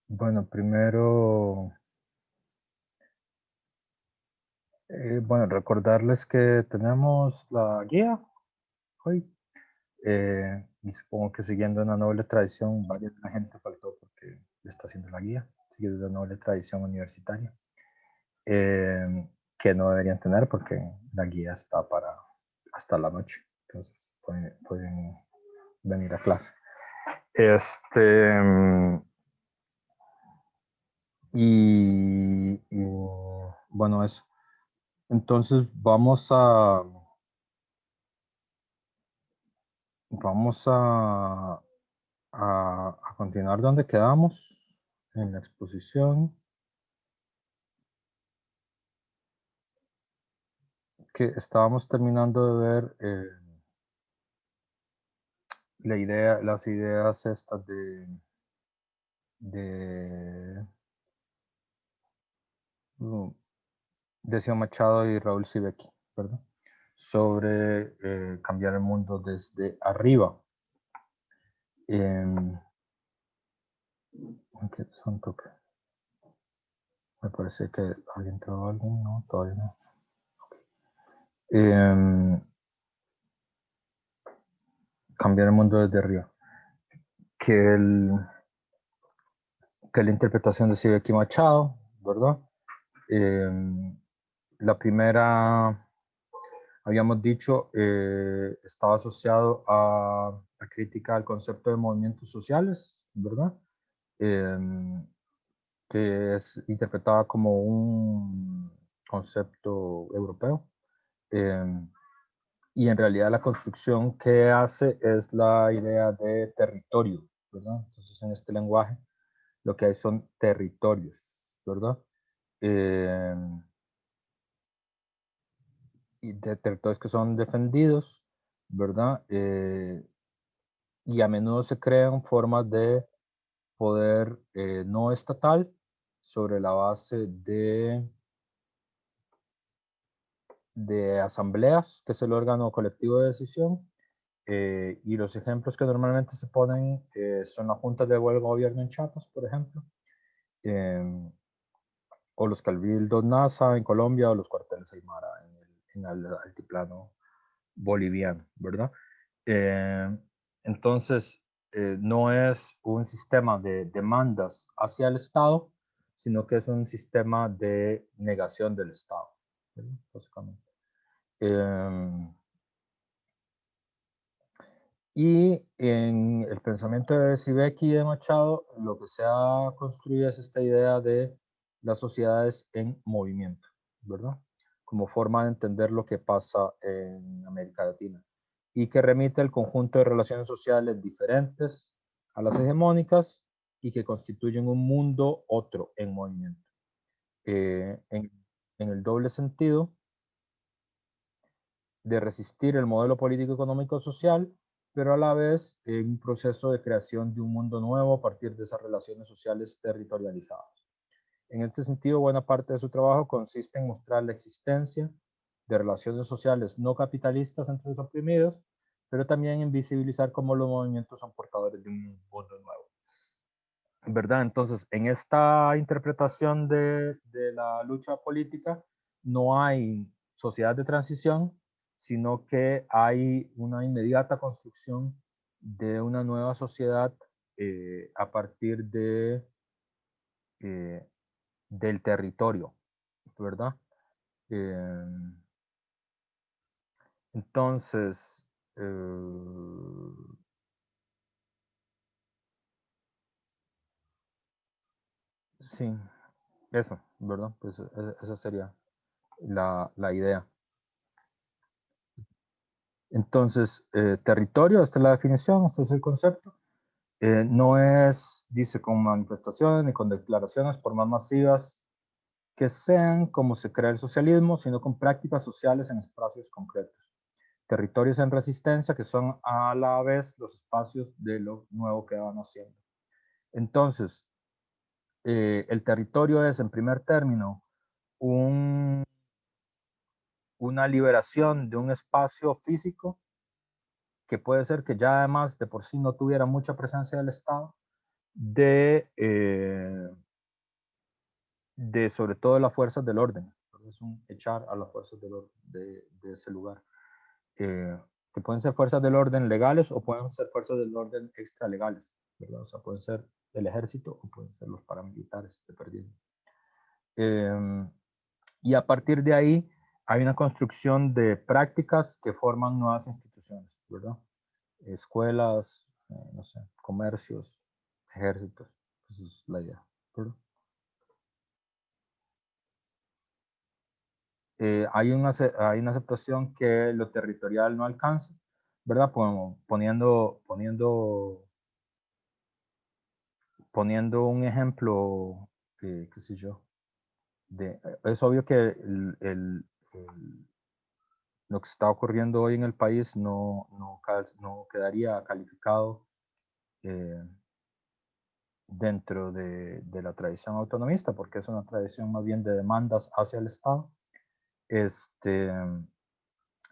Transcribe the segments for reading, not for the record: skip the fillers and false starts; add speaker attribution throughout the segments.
Speaker 1: Bueno, primero, bueno, recordarles que tenemos la guía hoy. Y supongo que siguiendo una noble tradición, varias de la gente faltó porque está haciendo la guía, siguiendo una noble tradición universitaria, que no deberían tener porque la guía está para hasta la noche. Entonces pueden venir a clase. Y bueno, eso. Entonces vamos a continuar donde quedamos en la exposición, que estábamos terminando de ver las ideas estas de, mm, de Sion Machado y Raúl Sibeki, ¿verdad? Sobre cambiar el mundo desde arriba. ¿Qué son toques? Me parece que había entrado alguien, no, todavía no. Em, cambiar el mundo desde arriba. Que, el, que la interpretación de Sibeki Machado, ¿verdad? La primera, habíamos dicho, estaba asociado a la crítica al concepto de movimientos sociales, ¿verdad? Que es interpretada como un concepto europeo. Y en realidad la construcción que hace es la idea de territorio, ¿verdad? Entonces en este lenguaje lo que hay son territorios, ¿verdad? Eh, y de territorios que son defendidos, ¿verdad? Y a menudo se crean formas de poder no estatal sobre la base de asambleas, que es el órgano colectivo de decisión. Y los ejemplos que normalmente se ponen son las juntas de buen gobierno en Chiapas, por ejemplo, eh, o los cabildos NASA en Colombia, o los cuarteles Aymara en el altiplano boliviano, ¿verdad? Eh, entonces, no es un sistema de demandas hacia el Estado, sino que es un sistema de negación del Estado, ¿verdad? Básicamente. Y en el pensamiento de Sibeki y de Machado, lo que se ha construido es esta idea de las sociedades en movimiento, ¿verdad? Como forma de entender lo que pasa en América Latina y que remite al conjunto de relaciones sociales diferentes a las hegemónicas y que constituyen un mundo otro en movimiento. En el doble sentido de resistir el modelo político, económico, social, pero a la vez en un proceso de creación de un mundo nuevo a partir de esas relaciones sociales territorializadas. En este sentido, buena parte de su trabajo consiste en mostrar la existencia de relaciones sociales no capitalistas entre los oprimidos, pero también en visibilizar cómo los movimientos son portadores de un mundo nuevo. ¿Verdad? Entonces, en esta interpretación de la lucha política, no hay sociedad de transición, sino que hay una inmediata construcción de una nueva sociedad a partir eh, del territorio, ¿verdad? Eh, entonces, sí, eso, ¿verdad? Pues esa sería la idea. Entonces, territorio, esta es la definición, este es el concepto. No es, dice, con manifestaciones ni con declaraciones, por más masivas que sean, como se crea el socialismo, sino con prácticas sociales en espacios concretos. Territorios en resistencia, que son a la vez los espacios de lo nuevo que van haciendo. Entonces, el territorio es, en primer término, una liberación de un espacio físico que puede ser que ya además de por sí no tuviera mucha presencia del Estado, de sobre todo las fuerzas del orden. Es un echar a las fuerzas del orden de ese lugar. Que pueden ser fuerzas del orden legales o pueden ser fuerzas del orden extralegales, ¿verdad? O sea, pueden ser el ejército o pueden ser los paramilitares, dependiendo. Y a partir de ahí hay una construcción de prácticas que forman nuevas instituciones, ¿verdad? Escuelas, no sé, comercios, ejércitos. Esa es la idea, ¿verdad? Hay una aceptación que lo territorial no alcanza, ¿verdad? Poniendo un ejemplo, qué sé yo, es obvio que lo que está ocurriendo hoy en el país no quedaría calificado eh, dentro de la tradición autonomista, porque es una tradición más bien de demandas hacia el Estado.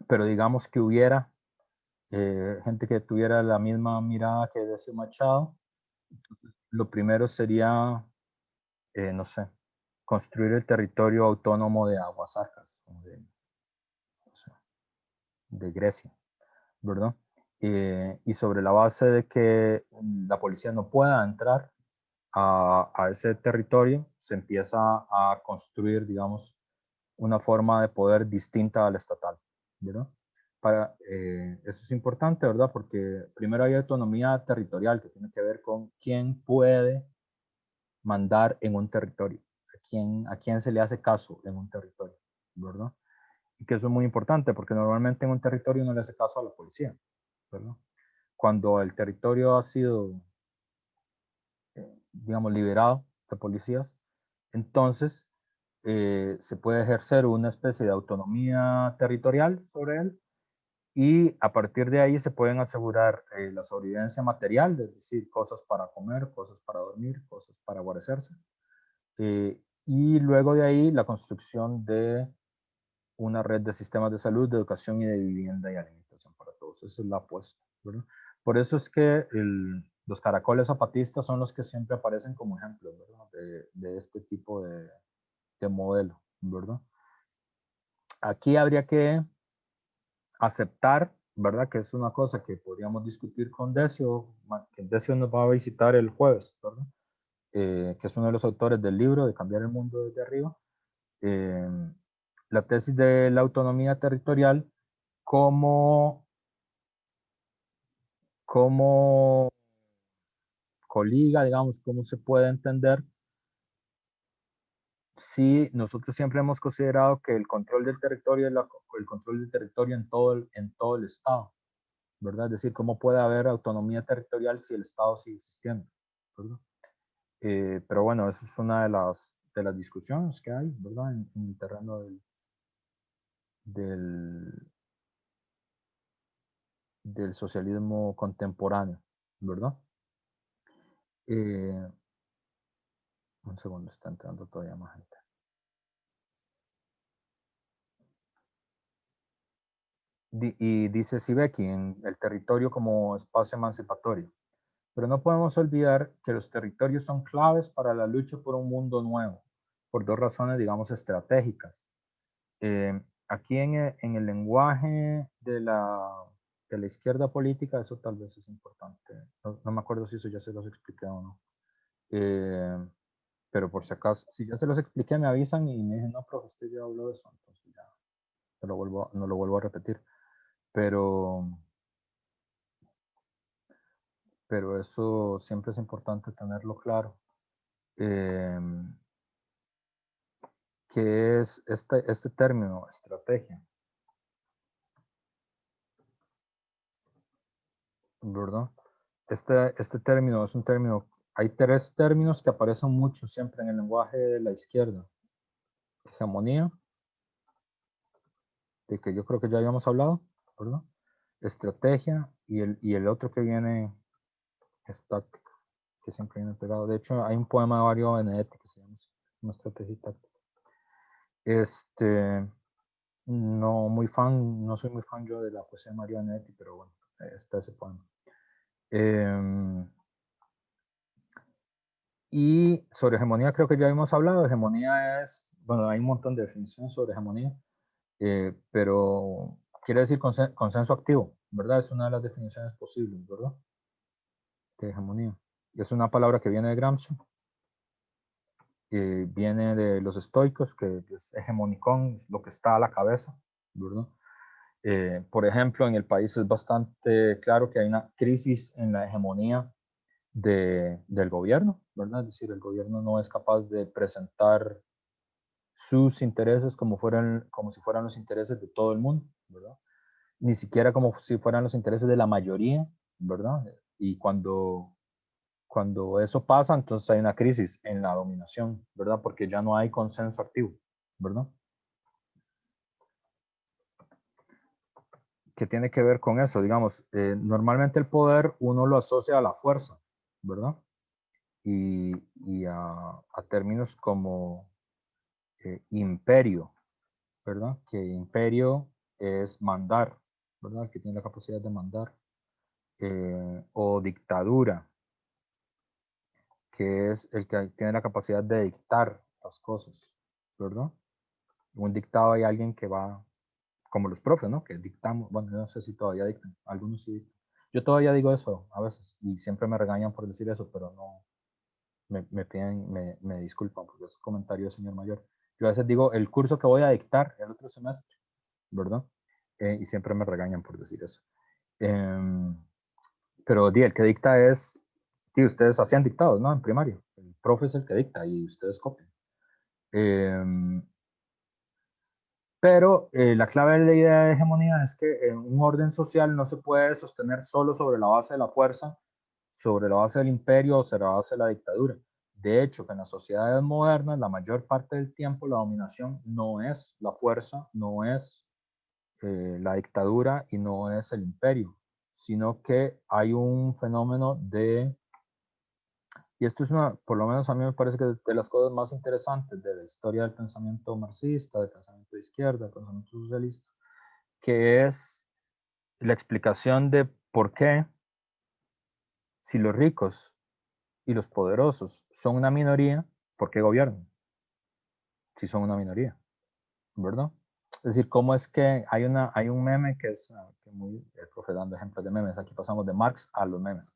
Speaker 1: Pero digamos que hubiera gente que tuviera la misma mirada que Decio Machado, lo primero sería, no sé, construir el territorio autónomo de Aguasarcas, no sé, de Grecia, ¿verdad? Y sobre la base de que la policía no pueda entrar a ese territorio, se empieza a construir, digamos, una forma de poder distinta al estatal, ¿verdad? Eso es importante, ¿verdad? Porque primero hay autonomía territorial que tiene que ver con quién puede mandar en un territorio, a quién se le hace caso en un territorio, ¿verdad? Y que eso es muy importante porque normalmente en un territorio no le hace caso a la policía, ¿verdad? Cuando el territorio ha sido, digamos, liberado de policías, entonces se puede ejercer una especie de autonomía territorial sobre él y a partir de ahí se pueden asegurar la sobrevivencia material, es decir, cosas para comer, cosas para dormir, cosas para guarecerse. Y luego de ahí la construcción de una red de sistemas de salud, de educación y de vivienda y alimentación para todos. Esa es la apuesta, ¿verdad? Por eso es que los caracoles zapatistas son los que siempre aparecen como ejemplos, ¿verdad? De este tipo de modelo, ¿verdad? Aquí habría que aceptar, ¿verdad? Que es una cosa que podríamos discutir con Decio, que Decio nos va a visitar el jueves, ¿verdad? Que es uno de los autores del libro de Cambiar el Mundo desde Arriba. Eh, la tesis de la autonomía territorial como, como coliga, digamos, cómo se puede entender si nosotros siempre hemos considerado que el control del territorio es el control del territorio en todo el Estado, ¿verdad? Es decir, cómo puede haber autonomía territorial si el Estado sigue existiendo, ¿verdad? Pero bueno, eso es una de las discusiones que hay, ¿verdad? En el terreno del, del socialismo contemporáneo, ¿verdad? Eh, un segundo, está entrando todavía más gente. Y dice Sibeki en el territorio como espacio emancipatorio. Pero no podemos olvidar que los territorios son claves para la lucha por un mundo nuevo, por dos razones, digamos, estratégicas. Aquí en el lenguaje de la izquierda política, eso tal vez es importante. No me acuerdo si eso ya se los expliqué o no. Pero por si acaso, si ya se los expliqué, me avisan y me dicen, no, profe, usted ya habló de eso, entonces ya no lo vuelvo a repetir. Pero, pero eso siempre es importante tenerlo claro. ¿Qué es este término, estrategia? ¿Verdad? Este término es un término, hay tres términos que aparecen mucho siempre en el lenguaje de la izquierda. Hegemonía, de que yo creo que ya habíamos hablado, ¿verdad? Estrategia y el otro que viene es táctica, que siempre viene pegado. De hecho, hay un poema de Mario Benedetti que se llama Una estrategia y táctica. No soy muy fan yo de la poesía de Mario Benedetti, pero bueno, está ese poema. Y sobre hegemonía creo que ya hemos hablado. Hegemonía es, bueno, hay un montón de definiciones sobre hegemonía, pero quiere decir consenso activo, ¿verdad? Es una de las definiciones posibles, ¿verdad? De hegemonía. Es una palabra que viene de Gramsci, viene de los estoicos, que es hegemonicón, lo que está a la cabeza, ¿verdad? Por ejemplo, en el país es bastante claro que hay una crisis en la hegemonía del gobierno, ¿verdad? Es decir, el gobierno no es capaz de presentar sus intereses como si fueran los intereses de todo el mundo, ¿verdad? Ni siquiera como si fueran los intereses de la mayoría, ¿verdad? Y cuando eso pasa, entonces hay una crisis en la dominación, ¿verdad? Porque ya no hay consenso activo, ¿verdad? ¿Qué tiene que ver con eso? Digamos, normalmente el poder uno lo asocia a la fuerza, ¿verdad? Y a términos como imperio, ¿verdad? Que imperio es mandar, ¿verdad? Que tiene la capacidad de mandar. O dictadura, que es el que tiene la capacidad de dictar las cosas, ¿verdad? Un dictado hay alguien que va, como los profes, ¿no? Que dictamos, bueno, yo no sé si todavía dictan, algunos sí dictan. Yo todavía digo eso a veces y siempre me regañan por decir eso, pero no, me piden, me disculpan porque es comentario del señor mayor. Yo a veces digo el curso que voy a dictar el otro semestre, ¿verdad? Y siempre me regañan por decir eso. Pero el que dicta es, ustedes hacían dictados, ¿no? En primaria. El profe es el que dicta y ustedes copian. Pero la clave de la idea de hegemonía es que un orden social no se puede sostener solo sobre la base de la fuerza, sobre la base del imperio o sobre la base de la dictadura. De hecho, que en las sociedades modernas, la mayor parte del tiempo, la dominación no es la fuerza, no es la dictadura y no es el imperio, sino que hay un fenómeno de, y esto es una, por lo menos a mí me parece que de las cosas más interesantes de la historia del pensamiento marxista, del pensamiento de izquierda, del pensamiento socialista, que es la explicación de por qué, si los ricos y los poderosos son una minoría, ¿por qué gobiernan? Si son una minoría, ¿verdad? Es decir, cómo es que hay un meme que es que muy, el profe dando ejemplos de memes, aquí pasamos de Marx a los memes,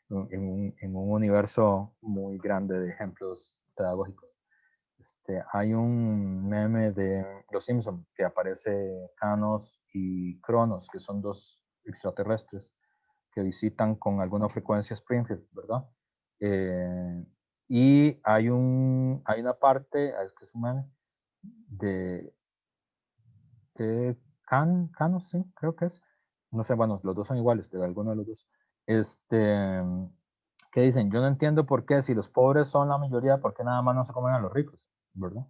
Speaker 1: en un universo muy grande de ejemplos pedagógicos. Hay un meme de Los Simpson que aparece Thanos y Cronos, que son dos extraterrestres que visitan con alguna frecuencia Springfield, ¿verdad? Y hay una parte, que es un meme, de Canos, sí, creo que es. No sé, bueno, los dos son iguales, de alguno de los dos. Que dicen, yo no entiendo por qué, si los pobres son la mayoría, ¿por qué nada más no se comen a los ricos? ¿Verdad?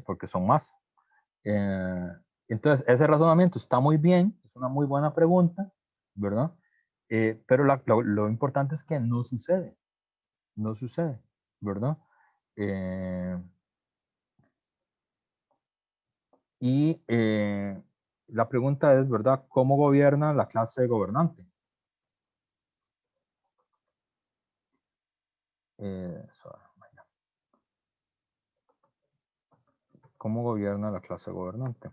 Speaker 1: Porque son más. Eh, entonces, ese razonamiento está muy bien, es una muy buena pregunta, ¿verdad? Pero lo importante es que no sucede, no sucede, ¿verdad? Y la pregunta es, ¿verdad? ¿Cómo gobierna la clase gobernante? Eh, ¿Cómo gobierna la clase gobernante?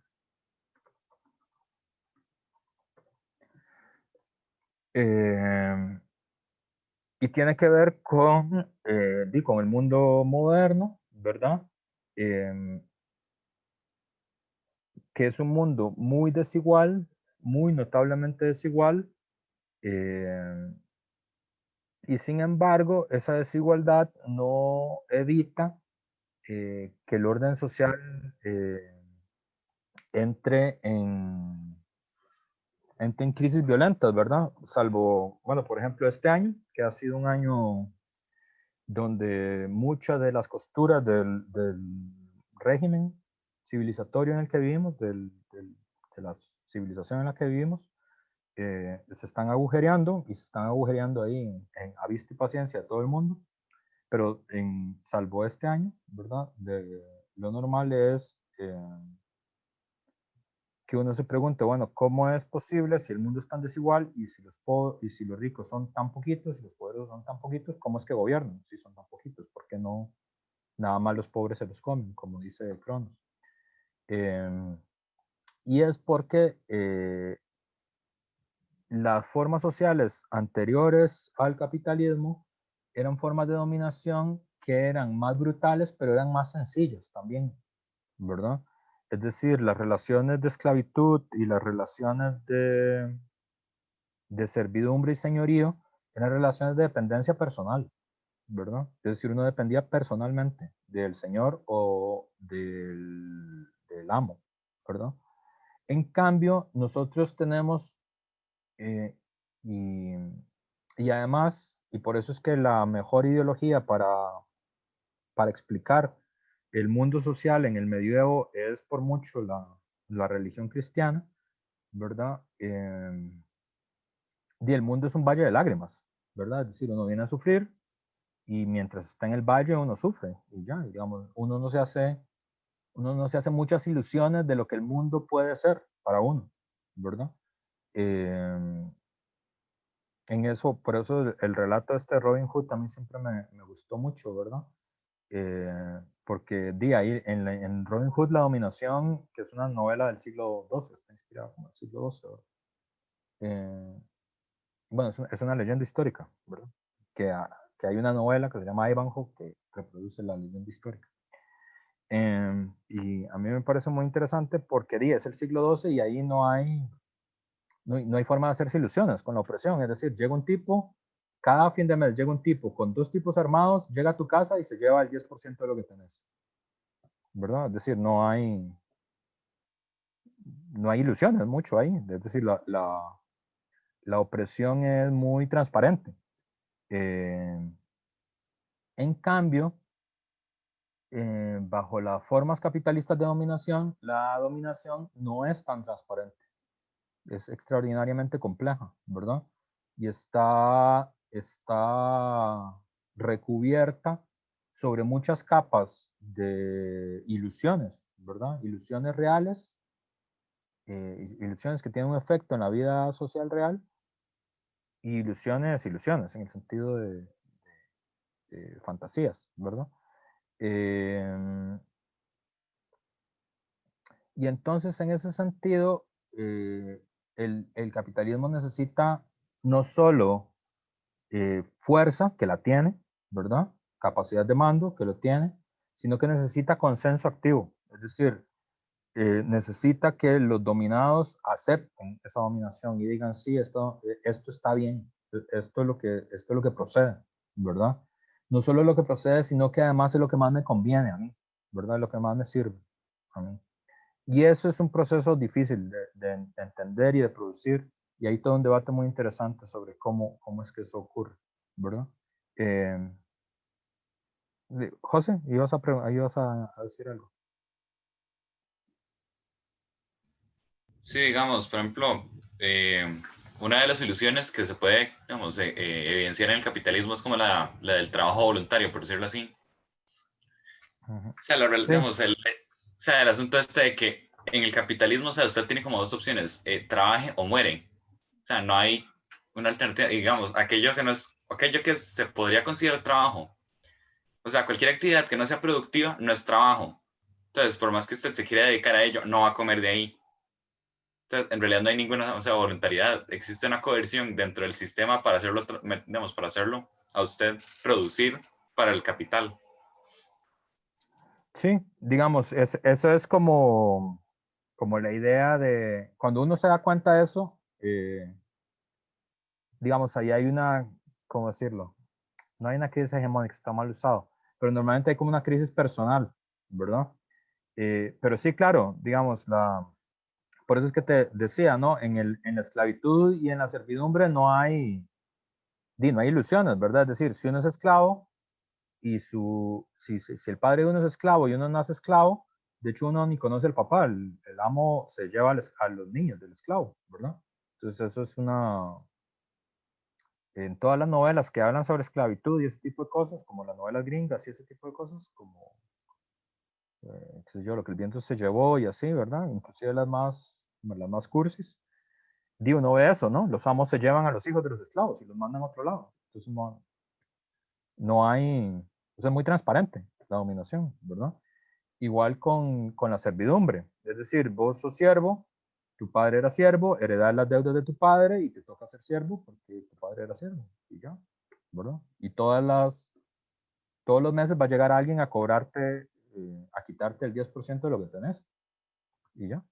Speaker 1: Y tiene que ver con el mundo moderno, ¿verdad? Eh, que es un mundo muy desigual, muy notablemente desigual, eh, y sin embargo, esa desigualdad no evita que el orden social entre en, entre en crisis violentas, ¿verdad? Salvo, bueno, por ejemplo, este año, que ha sido un año donde muchas de las costuras del régimen civilizatorio en el que vivimos, de la civilización en la que vivimos, se están agujereando y se están agujereando ahí a vista y paciencia de todo el mundo, pero salvo este año, ¿verdad? Lo normal es que uno se pregunte, bueno, ¿cómo es posible si el mundo es tan desigual y si los ricos son tan poquitos y los poderosos son tan poquitos, cómo es que gobiernan si son tan poquitos? que no, nada más los pobres se los comen, como dice Cronos. Y es porque las formas sociales anteriores al capitalismo eran formas de dominación que eran más brutales, pero eran más sencillas también, ¿verdad? Es decir, las relaciones de esclavitud y las relaciones de servidumbre y señorío eran relaciones de dependencia personal, ¿verdad? Es decir, uno dependía personalmente del señor o del amo, ¿verdad? En cambio, nosotros tenemos, eh, y, y además, y por eso es que la mejor ideología para explicar el mundo social en el medievo es por mucho la religión cristiana, ¿verdad? Y el mundo es un valle de lágrimas, ¿verdad? Es decir, uno viene a sufrir y mientras está en el valle uno sufre y ya, digamos, uno no se hace muchas ilusiones de lo que el mundo puede ser para uno, ¿verdad? Eh, en eso, por eso el relato de este Robin Hood también siempre me gustó mucho, ¿verdad? Porque de ahí en Robin Hood la dominación, que es una novela del siglo XII, está inspirada como el siglo XII, ¿verdad? Bueno, es una leyenda histórica, ¿verdad? Que, que hay una novela que se llama Ivanhoe que reproduce la leyenda histórica. Y a mí me parece muy interesante porque es el siglo XII y ahí no hay forma de hacerse ilusiones con la opresión. Es decir, llega un tipo, cada fin de mes llega un tipo con 2 tipos armados, llega a tu casa y se lleva el 10% de lo que tenés. ¿Verdad? Es decir, no hay ilusiones mucho ahí. Es decir, la opresión es muy transparente. En cambio, bajo las formas capitalistas de dominación, la dominación no es tan transparente. Es extraordinariamente compleja, ¿verdad? Y está recubierta sobre muchas capas de ilusiones, ¿verdad? Ilusiones reales, ilusiones que tienen un efecto en la vida social real, y ilusiones, en el sentido de fantasías, ¿verdad? Y entonces, en ese sentido, el capitalismo necesita no solo fuerza, que la tiene, ¿verdad? Capacidad de mando, que lo tiene, sino que necesita consenso activo. Es decir, necesita que los dominados acepten esa dominación y digan, sí, esto está bien, esto es lo que procede, ¿verdad? No solo lo que procede, sino que además es lo que más me conviene a mí, ¿verdad? Lo que más me sirve a mí. Y eso es un proceso difícil de entender y de producir, y hay todo un debate muy interesante sobre cómo es que eso ocurre, ¿verdad? Eh, José, ibas a decir algo.
Speaker 2: Sí, digamos, por ejemplo, una de las ilusiones que se puede, digamos, evidenciar en el capitalismo es como la del trabajo voluntario, por decirlo así.
Speaker 1: Ujú.
Speaker 2: O sea,
Speaker 1: Sí,
Speaker 2: digamos, o sea, el asunto este de que en el capitalismo, o sea, usted tiene como dos opciones, trabaje o muere. O sea, no hay una alternativa, digamos, aquello que no es, aquello que se podría considerar trabajo. O sea, cualquier actividad que no sea productiva no es trabajo. Entonces, por más que usted se quiera dedicar a ello, no va a comer de ahí. Entonces, en realidad no hay ninguna, o sea, voluntariedad. Existe una coerción dentro del sistema para hacerlo, digamos, para hacerlo a usted producir para el capital.
Speaker 1: sí, digamos, eso es como la idea de, cuando uno se da cuenta de eso, digamos, ahí hay ¿cómo decirlo? No hay una crisis hegemónica, está mal usado, pero normalmente hay como una crisis personal, ¿verdad? Pero sí, claro, digamos, por eso es que te decía, ¿no? En la esclavitud y en la servidumbre no hay ilusiones, ¿verdad? Es decir, si uno es esclavo y si el padre de uno es esclavo y uno nace esclavo, de hecho uno ni conoce al papá, el amo se lleva a los niños del esclavo, ¿verdad? Entonces eso es en todas las novelas que hablan sobre esclavitud y ese tipo de cosas, como las novelas gringas y ese tipo de cosas, como, qué sé yo, lo que el viento se llevó y así, ¿verdad? Inclusive las más cursis. Digo, uno ve eso, ¿no? Los amos se llevan a los hijos de los esclavos y los mandan a otro lado. Entonces no hay, Entonces es muy transparente la dominación, ¿verdad? Igual con la servidumbre. Es decir, vos sos siervo, tu padre era siervo, heredás las deudas de tu padre y te toca ser siervo porque tu padre era siervo. Y ya, ¿verdad? Y todos los meses va a llegar alguien a cobrarte, a quitarte el 10% de lo que tenés. Y ya.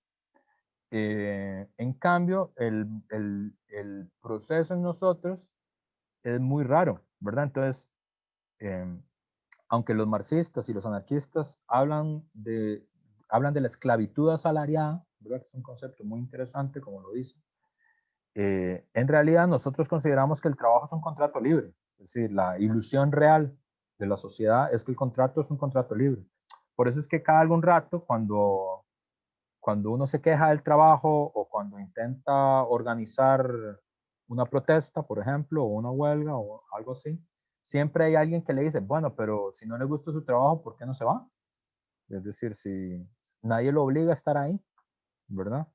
Speaker 1: En cambio, el proceso en nosotros es muy raro, ¿verdad? Entonces, eh, aunque los marxistas y los anarquistas hablan de la esclavitud asalariada, ¿verdad? Que es un concepto muy interesante, como lo dice. En realidad, nosotros consideramos que el trabajo es un contrato libre. Es decir, la ilusión real de la sociedad es que el contrato es un contrato libre. Por eso es que cada algún rato, cuando uno se queja del trabajo o cuando intenta organizar una protesta, por ejemplo, o una huelga o algo así, siempre hay alguien que le dice, bueno, pero si no le gusta su trabajo, ¿por qué no se va? Es decir, si nadie lo obliga a estar ahí, ¿verdad?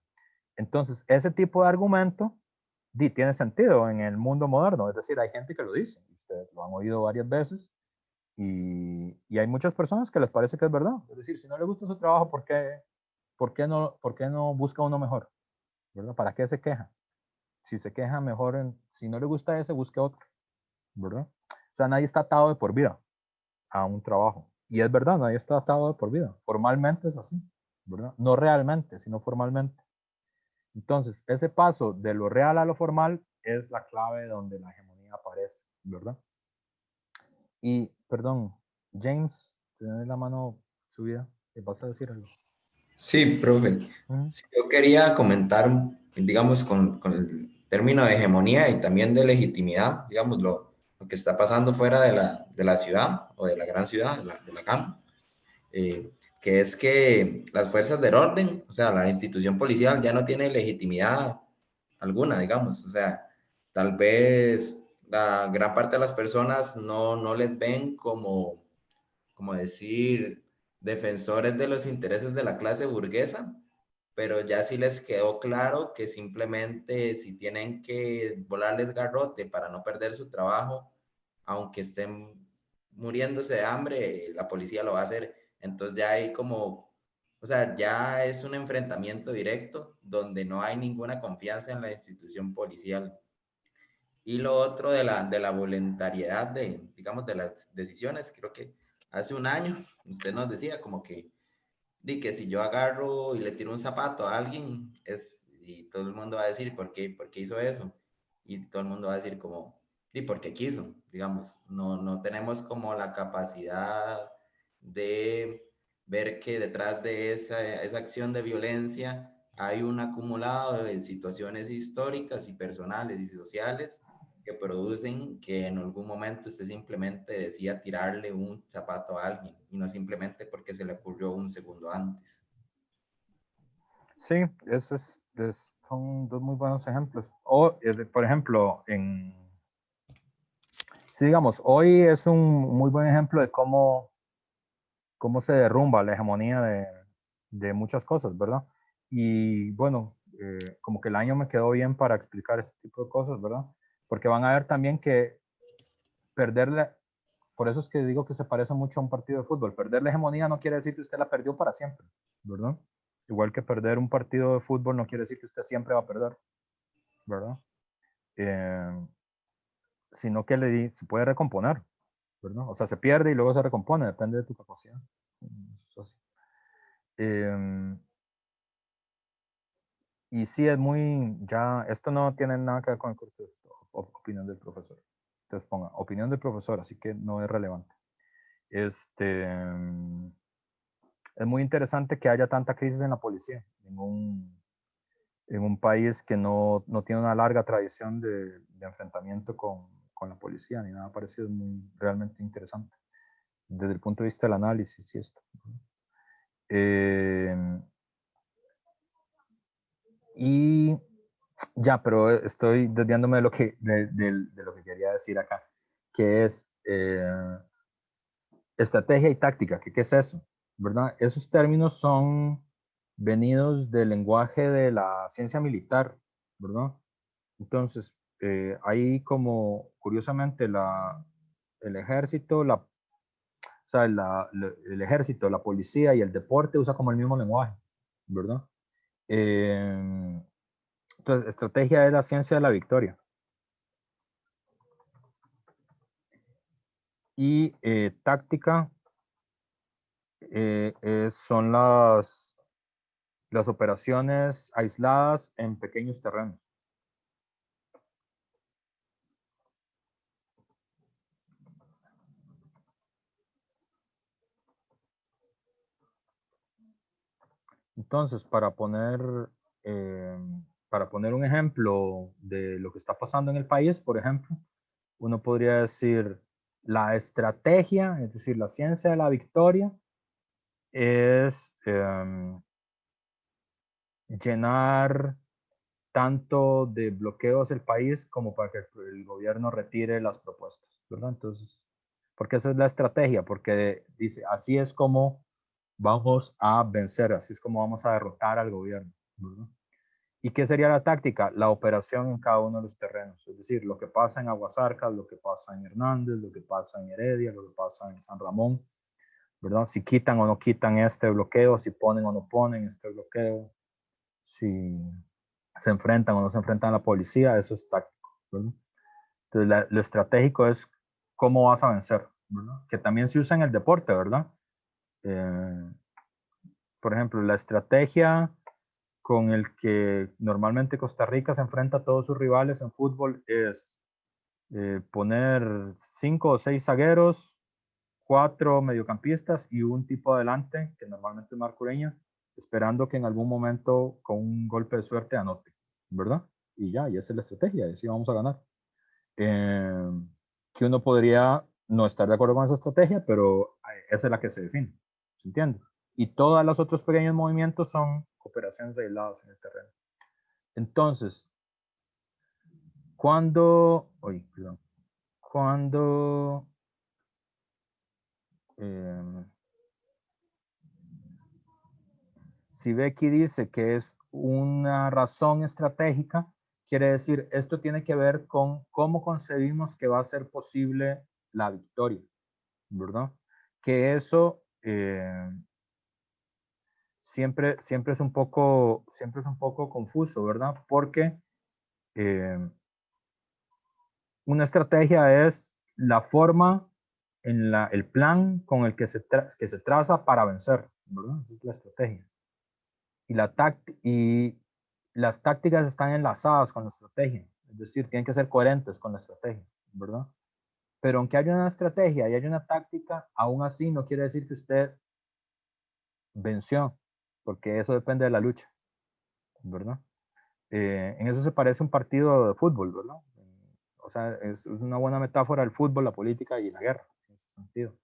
Speaker 1: Entonces, ese tipo de argumento tiene sentido en el mundo moderno. Es decir, hay gente que lo dice, ustedes lo han oído varias veces, y hay muchas personas que les parece que es verdad. Es decir, si no le gusta su trabajo, por qué no busca uno mejor? ¿Verdad? ¿Para qué se queja? Si se queja, mejor, si no le gusta ese, busque otro, ¿verdad? O sea, nadie está atado de por vida a un trabajo. Y es verdad, nadie está atado de por vida. Formalmente es así, ¿verdad? No realmente, sino formalmente. Entonces, ese paso de lo real a lo formal es la clave donde la hegemonía aparece, ¿verdad? Y, perdón, James, tienes la mano subida, ¿te vas a decir algo?
Speaker 3: Sí, profe. Sí, yo quería comentar, digamos, con el término de hegemonía y también de legitimidad, digamos, lo que está pasando fuera de la ciudad o de la gran ciudad, de la CAM, que es que las fuerzas del orden, o sea, la institución policial ya no tiene legitimidad alguna, digamos, o sea, tal vez la gran parte de las personas no les ven como decir, defensores de los intereses de la clase burguesa, pero ya sí les quedó claro que simplemente si tienen que volarles garrote para no perder su trabajo, aunque estén muriéndose de hambre, la policía lo va a hacer. Entonces ya hay como, o sea, ya es un enfrentamiento directo donde no hay ninguna confianza en la institución policial. Y lo otro de la voluntariedad digamos, de las decisiones, creo que hace un año usted nos decía como que, que si yo agarro y le tiro un zapato a alguien, y todo el mundo va a decir, por qué hizo eso? Y todo el mundo va a decir como, porque quiso, digamos, no tenemos como la capacidad de ver que detrás de esa acción de violencia hay un acumulado de situaciones históricas y personales y sociales que producen que en algún momento usted simplemente decía tirarle un zapato a alguien y no simplemente porque se le ocurrió un segundo antes.
Speaker 1: Sí, son dos muy buenos ejemplos. O, por ejemplo, sí, digamos, hoy es un muy buen ejemplo de cómo se derrumba la hegemonía de muchas cosas, ¿verdad? Y bueno, como que el año me quedó bien para explicar este tipo de cosas, ¿verdad? Porque van a ver también que perderle, por eso es que digo que se parece mucho a un partido de fútbol. Perder la hegemonía no quiere decir que usted la perdió para siempre, ¿verdad? Igual que perder un partido de fútbol no quiere decir que usted siempre va a perder, ¿verdad? Sino que se puede recomponer, ¿verdad? O sea, se pierde y luego se recompone, depende de tu capacidad. Eso es así. Y sí, es muy, ya, esto no tiene nada que ver con el curso, es opinión del profesor. Entonces ponga, opinión del profesor, así que no es relevante. Es muy interesante que haya tanta crisis en la policía, en un país que no tiene una larga tradición de enfrentamiento con la policía, ni nada parecido, es muy realmente interesante, desde el punto de vista del análisis y esto. Y ya, pero estoy desviándome de lo que quería decir acá, que es estrategia y táctica. ¿Qué es eso? ¿Verdad? Esos términos son venidos del lenguaje de la ciencia militar, ¿verdad? Entonces, ahí como curiosamente el ejército, sea, el ejército, la policía y el deporte usa como el mismo lenguaje, ¿verdad? Entonces, estrategia es la ciencia de la victoria. Y táctica son las operaciones aisladas en pequeños terrenos. Entonces, para poner un ejemplo de lo que está pasando en el país, por ejemplo, uno podría decir la estrategia, es decir, la ciencia de la victoria, es llenar tanto de bloqueos el país como para que el gobierno retire las propuestas, ¿verdad? Entonces, porque esa es la estrategia, porque dice, así es como vamos a vencer, así es como vamos a derrotar al gobierno, ¿verdad? ¿Y qué sería la táctica? La operación en cada uno de los terrenos, es decir, lo que pasa en Aguasarcas, lo que pasa en Hernández, lo que pasa en Heredia, lo que pasa en San Ramón, ¿verdad? Si quitan o no quitan este bloqueo, si ponen o no ponen este bloqueo, si se enfrentan o no se enfrentan a la policía, eso es táctico, ¿verdad? Entonces, lo estratégico es cómo vas a vencer, ¿verdad? Que también se usa en el deporte, ¿verdad? Por ejemplo, la estrategia con el que normalmente Costa Rica se enfrenta a todos sus rivales en fútbol es poner 5 o 6 zagueros, 4 mediocampistas y un tipo adelante, que normalmente es Marco Ureña, esperando que en algún momento con un golpe de suerte anote, ¿verdad? Y ya, y esa es la estrategia, y así vamos a ganar. Que uno podría no estar de acuerdo con esa estrategia, pero esa es la que se define, ¿se entiende? Y todos los otros pequeños movimientos son operaciones aisladas en el terreno. Entonces, cuando si Becky dice que es una razón estratégica, quiere decir, esto tiene que ver con cómo concebimos que va a ser posible la victoria, ¿verdad? Que eso siempre es un poco confuso, ¿verdad? Porque una estrategia es la forma, el plan con el que se traza para vencer, ¿verdad? Esa es la estrategia. Y las tácticas están enlazadas con la estrategia, es decir, tienen que ser coherentes con la estrategia, ¿verdad? Pero aunque haya una estrategia y haya una táctica, aún así no quiere decir que usted venció, porque eso depende de la lucha, ¿verdad? En eso se parece un partido de fútbol, ¿verdad? O sea, es una buena metáfora el fútbol, la política y la guerra, en ese sentido.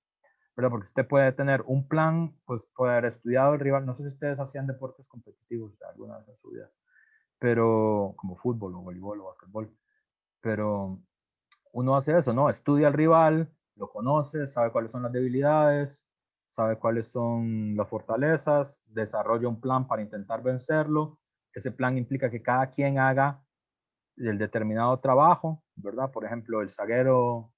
Speaker 1: ¿Verdad? Porque usted puede tener un plan, pues puede haber estudiado el rival. No sé si ustedes hacían deportes competitivos alguna vez en su vida, pero como fútbol o voleibol o básquetbol. Pero uno hace eso, ¿no? Estudia al rival, lo conoce, sabe cuáles son las debilidades, sabe cuáles son las fortalezas, desarrolla un plan para intentar vencerlo. Ese plan implica que cada quien haga el determinado trabajo, ¿verdad? Por ejemplo, el zaguero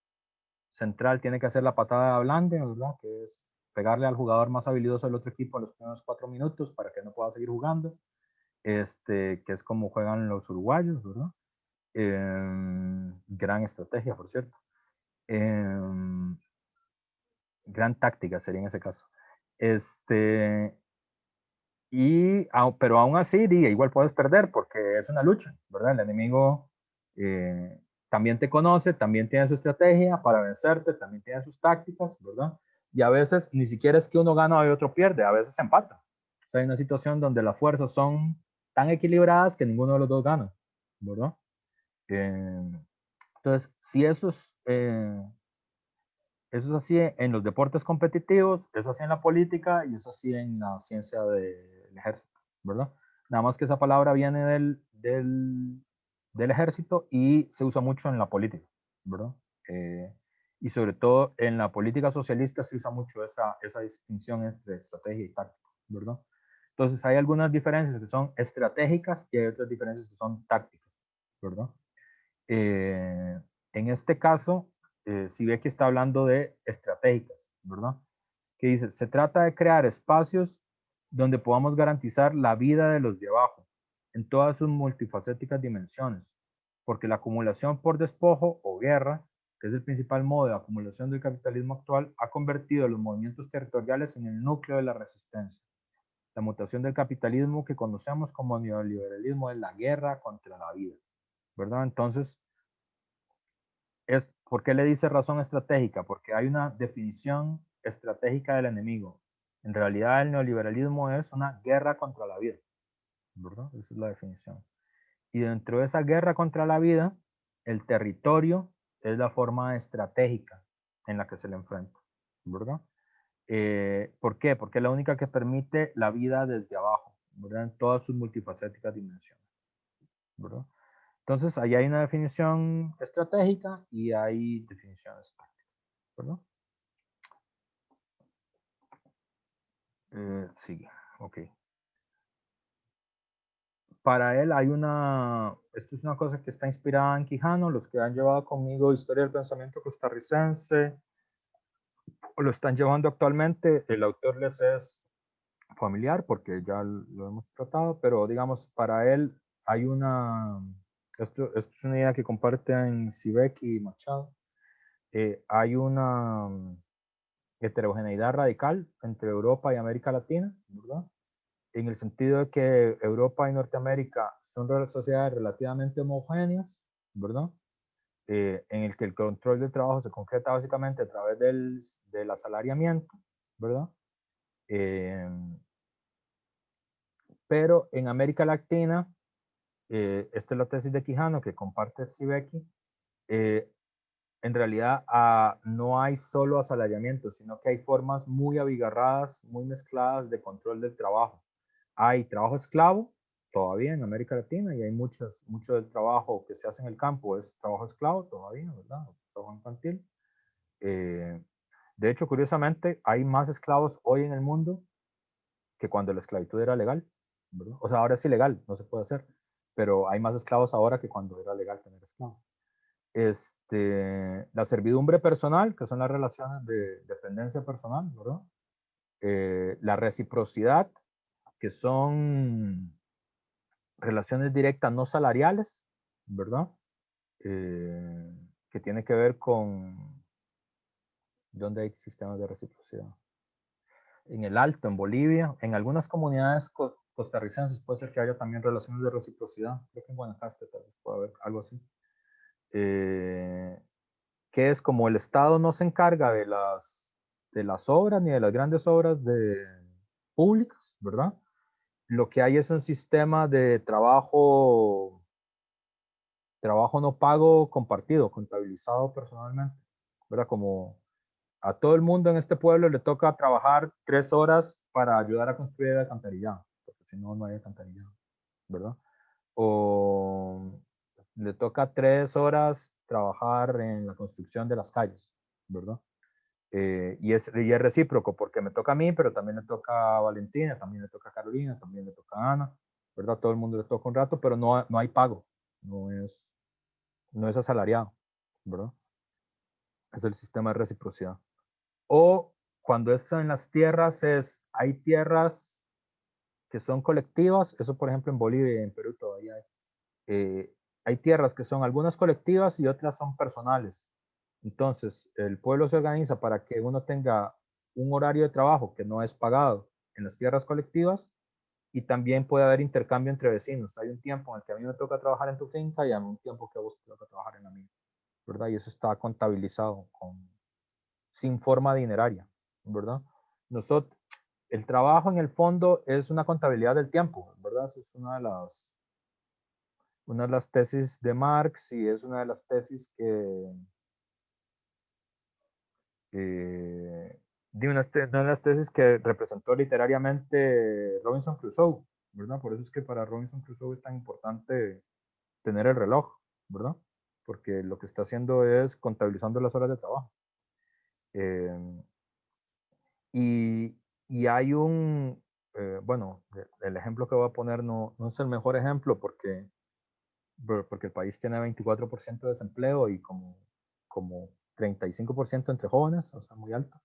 Speaker 1: central tiene que hacer la patada de blande, ¿verdad? Que es pegarle al jugador más habilidoso del otro equipo a los primeros 4 minutos para que no pueda seguir jugando. Que es como juegan los uruguayos, ¿verdad? Gran estrategia, por cierto. Gran táctica sería en ese caso. Pero aún así, igual puedes perder porque es una lucha, ¿verdad? El enemigo también te conoce, también tiene su estrategia para vencerte, también tiene sus tácticas, ¿verdad? Y a veces ni siquiera es que uno gana y otro pierde, a veces se empata. O sea, hay una situación donde las fuerzas son tan equilibradas que ninguno de los dos gana, ¿verdad? Entonces, si eso es así en los deportes competitivos, es así en la política y es así en la ciencia del ejército, ¿verdad? Nada más que esa palabra viene del ejército y se usa mucho en la política, ¿verdad? Y sobre todo en la política socialista se usa mucho esa distinción entre estrategia y táctica, ¿verdad? Entonces hay algunas diferencias que son estratégicas y hay otras diferencias que son tácticas, ¿verdad? En este caso, si ve que está hablando de estratégicas, ¿verdad? que dice, se trata de crear espacios donde podamos garantizar la vida de los de abajo, en todas sus multifacéticas dimensiones, porque la acumulación por despojo o guerra, que es el principal modo de acumulación del capitalismo actual, ha convertido los movimientos territoriales en el núcleo de la resistencia. La mutación del capitalismo que conocemos como neoliberalismo es la guerra contra la vida, ¿verdad? Entonces, ¿por qué le dice razón estratégica? Porque hay una definición estratégica del enemigo. En realidad, el neoliberalismo es una guerra contra la vida, ¿verdad? Esa es la definición. Y dentro de esa guerra contra la vida, el territorio es la forma estratégica en la que se le enfrenta, ¿verdad? ¿Por qué? Porque es la única que permite la vida desde abajo, ¿verdad? En todas sus multifacéticas dimensiones, ¿verdad? Entonces, ahí hay una definición estratégica y hay definiciones tácticas, ¿verdad? Sigue, ok. Para él hay esto es una cosa que está inspirada en Quijano, los que han llevado conmigo Historia del Pensamiento Costarricense, o lo están llevando actualmente, el autor les es familiar porque ya lo hemos tratado, pero digamos, para él hay esto es una idea que comparten Siveki y Machado, hay una heterogeneidad radical entre Europa y América Latina, ¿verdad? En el sentido de que Europa y Norteamérica son sociedades relativamente homogéneas, ¿verdad? En el que el control del trabajo se concreta básicamente a través del asalariamiento, ¿verdad? Pero en América Latina, esta es la tesis de Quijano que comparte Siveki, en realidad no hay solo asalariamiento, sino que hay formas muy abigarradas, muy mezcladas de control del trabajo. Hay trabajo esclavo todavía en América Latina y hay mucho del trabajo que se hace en el campo es trabajo esclavo todavía, ¿verdad? Trabajo infantil. De hecho, curiosamente, hay más esclavos hoy en el mundo que cuando la esclavitud era legal, ¿verdad? O sea, ahora es ilegal, no se puede hacer, pero hay más esclavos ahora que cuando era legal tener esclavos. La servidumbre personal, que son las relaciones de dependencia personal, ¿verdad? La reciprocidad, que son relaciones directas no salariales, ¿verdad? Que tiene que ver con dónde hay sistemas de reciprocidad. En el Alto, en Bolivia, en algunas comunidades costarricenses puede ser que haya también relaciones de reciprocidad. Creo que en Guanacaste tal vez puede haber algo así. Que es como el Estado no se encarga de las obras ni de las grandes obras públicas, ¿verdad? Lo que hay es un sistema de trabajo no pago compartido, contabilizado personalmente, ¿verdad? Como a todo el mundo en este pueblo le toca trabajar 3 horas para ayudar a construir el alcantarillado, porque si no, no hay alcantarillado, ¿verdad? O le toca 3 horas trabajar en la construcción de las calles, ¿verdad? Y es recíproco, porque me toca a mí, pero también le toca a Valentina, también le toca a Carolina, también le toca a Ana, ¿verdad? Todo el mundo le toca un rato, pero no hay pago, no es asalariado, ¿verdad? Es el sistema de reciprocidad. O cuando es en las tierras, hay tierras que son colectivas, eso por ejemplo en Bolivia y en Perú todavía hay tierras que son algunas colectivas y otras son personales. Entonces, el pueblo se organiza para que uno tenga un horario de trabajo que no es pagado en las tierras colectivas y también puede haber intercambio entre vecinos. Hay un tiempo en el que a mí me toca trabajar en tu finca y a mí un tiempo que a vos te toca trabajar en la mía, ¿verdad? Y eso está contabilizado sin forma dineraria, ¿verdad? Nosotros, el trabajo en el fondo es una contabilidad del tiempo, ¿verdad? Esa es una de las tesis de Marx y es una de las tesis una de las tesis que representó literariamente Robinson Crusoe, ¿verdad? Por eso es que para Robinson Crusoe es tan importante tener el reloj, ¿verdad? Porque lo que está haciendo es contabilizando las horas de trabajo. Y, y hay bueno, el ejemplo que voy a poner no es el mejor ejemplo porque el país tiene 24% de desempleo y como 35% entre jóvenes, o sea, muy alto.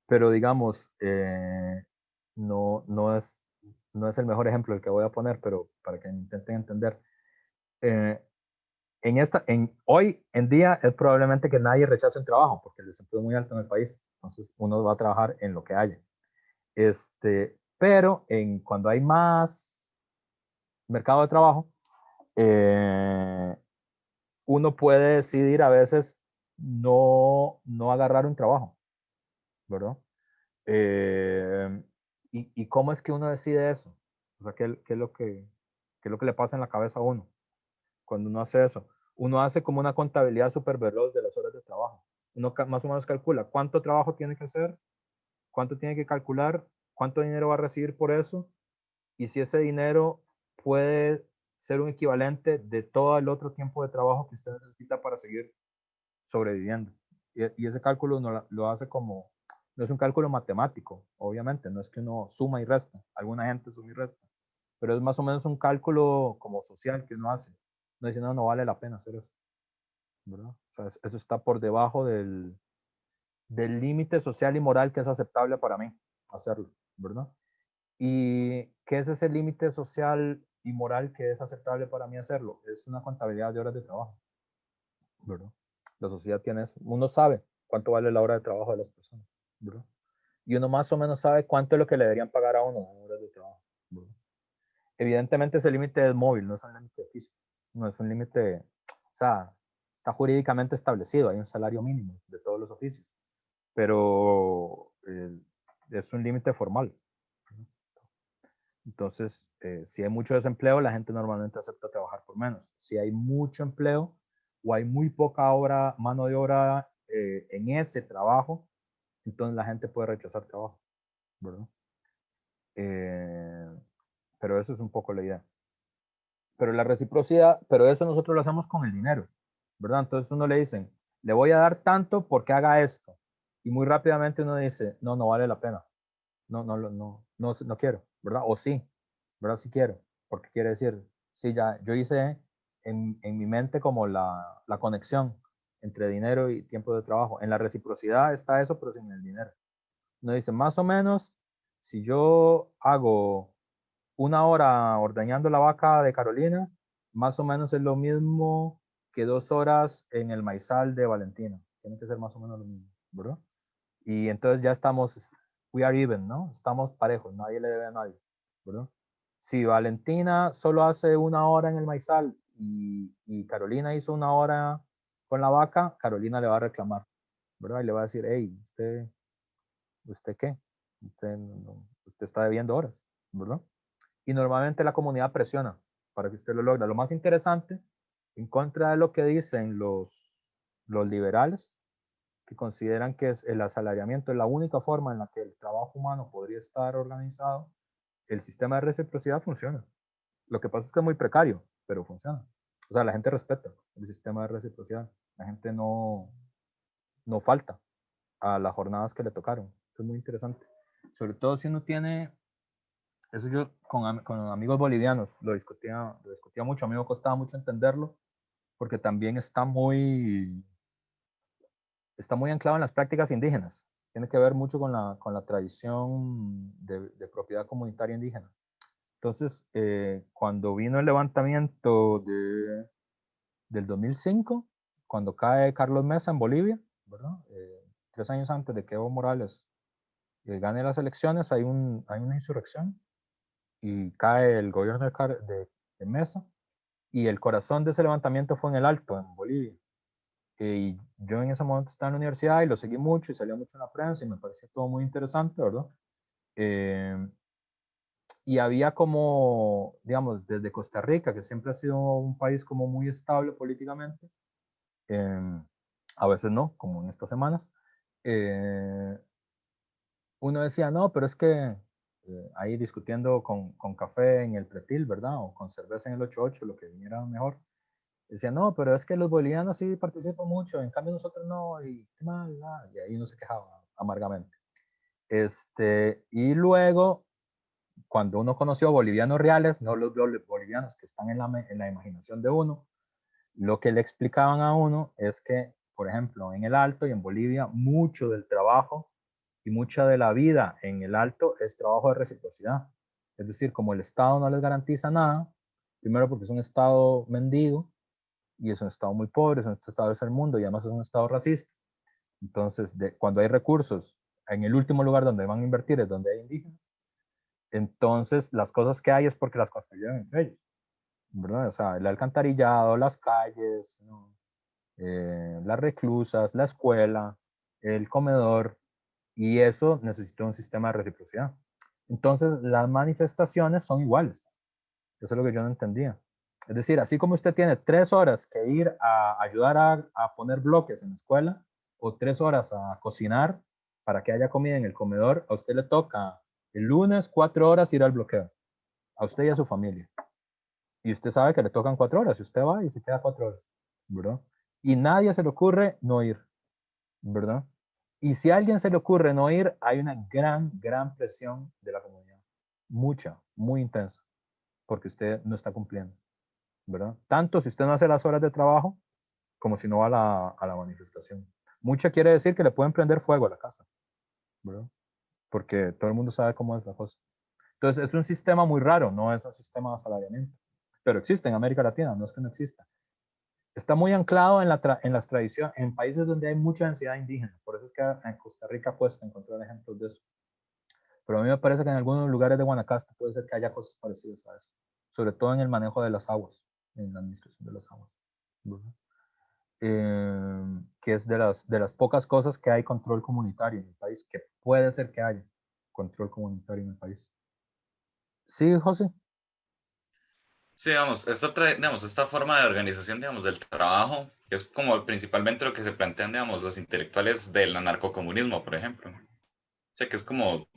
Speaker 1: pero digamos, no es el mejor ejemplo el que voy a poner, pero para que intenten entender. Hoy en día es probablemente que nadie rechace un trabajo, porque el desempleo es muy alto en el país, entonces uno va a trabajar en lo que haya. Pero cuando hay más mercado de trabajo, uno puede decidir a veces no agarrar un trabajo, ¿verdad? ¿Y cómo es que uno decide eso? O sea, ¿qué es lo que le pasa en la cabeza a uno cuando uno hace eso? Uno hace como una contabilidad súper veloz de las horas de trabajo. Uno más o menos calcula cuánto trabajo tiene que hacer, cuánto tiene que calcular, cuánto dinero va a recibir por eso, y si ese dinero puede ser un equivalente de todo el otro tiempo de trabajo que usted necesita para seguir sobreviviendo. Y ese cálculo uno lo hace como, no es un cálculo matemático, obviamente, no es que uno suma y resta, alguna gente suma y resta, pero es más o menos un cálculo como social que uno hace. No dice, no vale la pena hacer eso, ¿verdad? O sea, eso está por debajo del límite social y moral que es aceptable para mí hacerlo, ¿verdad? ¿Y qué es ese límite social y moral que es aceptable para mí hacerlo? Es una contabilidad de horas de trabajo, ¿verdad? La sociedad tiene eso. Uno sabe cuánto vale la hora de trabajo de las personas, ¿verdad? Y uno más o menos sabe cuánto es lo que le deberían pagar a uno en horas de trabajo, ¿verdad? Evidentemente ese límite es móvil, no es un límite físico, no es un límite, o sea, está jurídicamente establecido, hay un salario mínimo de todos los oficios, pero es un límite formal. Entonces, si hay mucho desempleo, la gente normalmente acepta trabajar por menos. Si hay mucho empleo o hay muy poca mano de obra en ese trabajo, entonces la gente puede rechazar trabajo, ¿verdad? Pero eso es un poco la idea. Pero la reciprocidad, pero eso nosotros lo hacemos con el dinero, ¿verdad? Entonces uno le dicen, le voy a dar tanto porque haga esto. Y muy rápidamente uno dice, no vale la pena. No quiero, ¿verdad? O sí, ¿verdad? Sí quiero, porque quiere decir, sí, ya, yo hice en mi mente como la conexión entre dinero y tiempo de trabajo. En la reciprocidad está eso, pero sin el dinero. Uno dice, más o menos, si yo hago 1 hora ordeñando la vaca de Carolina, más o menos es lo mismo que 2 horas en el maizal de Valentina. Tiene que ser más o menos lo mismo, ¿verdad? Y entonces ya estamos, we are even, ¿no? Estamos parejos, nadie le debe a nadie, ¿verdad? Si Valentina solo hace 1 hora en el maizal y Carolina hizo 1 hora con la vaca, Carolina le va a reclamar, ¿verdad? Y le va a decir, hey, ¿usted qué? Usted está debiendo horas, ¿verdad? Y normalmente la comunidad presiona para que usted lo logre. Lo más interesante, en contra de lo que dicen los liberales, que consideran que el asalariamiento es la única forma en la que el trabajo humano podría estar organizado, el sistema de reciprocidad funciona. Lo que pasa es que es muy precario, pero funciona. O sea, la gente respeta el sistema de reciprocidad. La gente no falta a las jornadas que le tocaron. Eso es muy interesante. Sobre todo si uno tiene, eso yo con amigos bolivianos lo discutía mucho, a mí me costaba mucho entenderlo, porque también está muy anclado en las prácticas indígenas. Tiene que ver mucho con la tradición de propiedad comunitaria indígena. Entonces, cuando vino el levantamiento del 2005, cuando cae Carlos Mesa en Bolivia, ¿verdad? 3 años antes de que Evo Morales gane las elecciones, hay una insurrección y cae el gobierno de Mesa, y el corazón de ese levantamiento fue en el Alto, en Bolivia. Y yo en ese momento estaba en la universidad y lo seguí mucho y salía mucho en la prensa y me parecía todo muy interesante, ¿verdad? Y había como, digamos, desde Costa Rica, que siempre ha sido un país como muy estable políticamente, a veces no, como en estas semanas, uno decía, no, pero es que ahí discutiendo con café en el pretil, ¿verdad? O con cerveza en el 88, lo que viniera mejor. Decía, no, pero es que los bolivianos sí participan mucho, en cambio nosotros no, y qué mal, y ahí uno se quejaba amargamente. Y luego, cuando uno conoció bolivianos reales, no los bolivianos que están en la imaginación de uno, lo que le explicaban a uno es que, por ejemplo, en el Alto y en Bolivia, mucho del trabajo y mucha de la vida en el Alto es trabajo de reciprocidad. Es decir, como el Estado no les garantiza nada, primero porque es un Estado mendigo, y es un Estado muy pobre, es un Estado del tercer mundo, y además es un Estado racista. Entonces, cuando hay recursos, en el último lugar donde van a invertir es donde hay indígenas, entonces las cosas que hay es porque las construyeron entre ellos, ¿verdad? O sea, el alcantarillado, las calles, ¿no? Las reclusas, la escuela, el comedor, y eso necesita un sistema de reciprocidad. Entonces, las manifestaciones son iguales. Eso es lo que yo no entendía. Es decir, así como usted tiene 3 horas que ir a ayudar a poner bloques en la escuela, o 3 horas a cocinar para que haya comida en el comedor, a usted le toca el lunes 4 horas ir al bloqueo, a usted y a su familia. Y usted sabe que le tocan 4 horas, y usted va y se queda 4 horas, ¿verdad? Y nadie se le ocurre no ir, ¿verdad? Y si a alguien se le ocurre no ir, hay una gran presión de la comunidad. Mucha, muy intensa, porque usted no está cumpliendo, ¿verdad? Tanto si usted no hace las horas de trabajo, como si no va a la manifestación. Mucha quiere decir que le pueden prender fuego a la casa, ¿verdad? Porque todo el mundo sabe cómo es la cosa. Entonces, es un sistema muy raro, no es un sistema de asalariamiento, pero existe en América Latina, no es que no exista. Está muy anclado en las tradiciones, en países donde hay mucha densidad indígena. Por eso es que en Costa Rica cuesta encontrar ejemplos de eso. Pero a mí me parece que en algunos lugares de Guanacaste puede ser que haya cosas parecidas a eso. Sobre todo en el manejo de las aguas, en la administración de las aguas. Que es de las pocas cosas que hay control comunitario en el país, que puede ser que haya control comunitario en el país. Sí, José.
Speaker 2: Sí, digamos, digamos, esta forma de organización, digamos, del trabajo, que es como principalmente lo que se plantean, digamos, los intelectuales del anarcocomunismo, por ejemplo. O sea, que es como,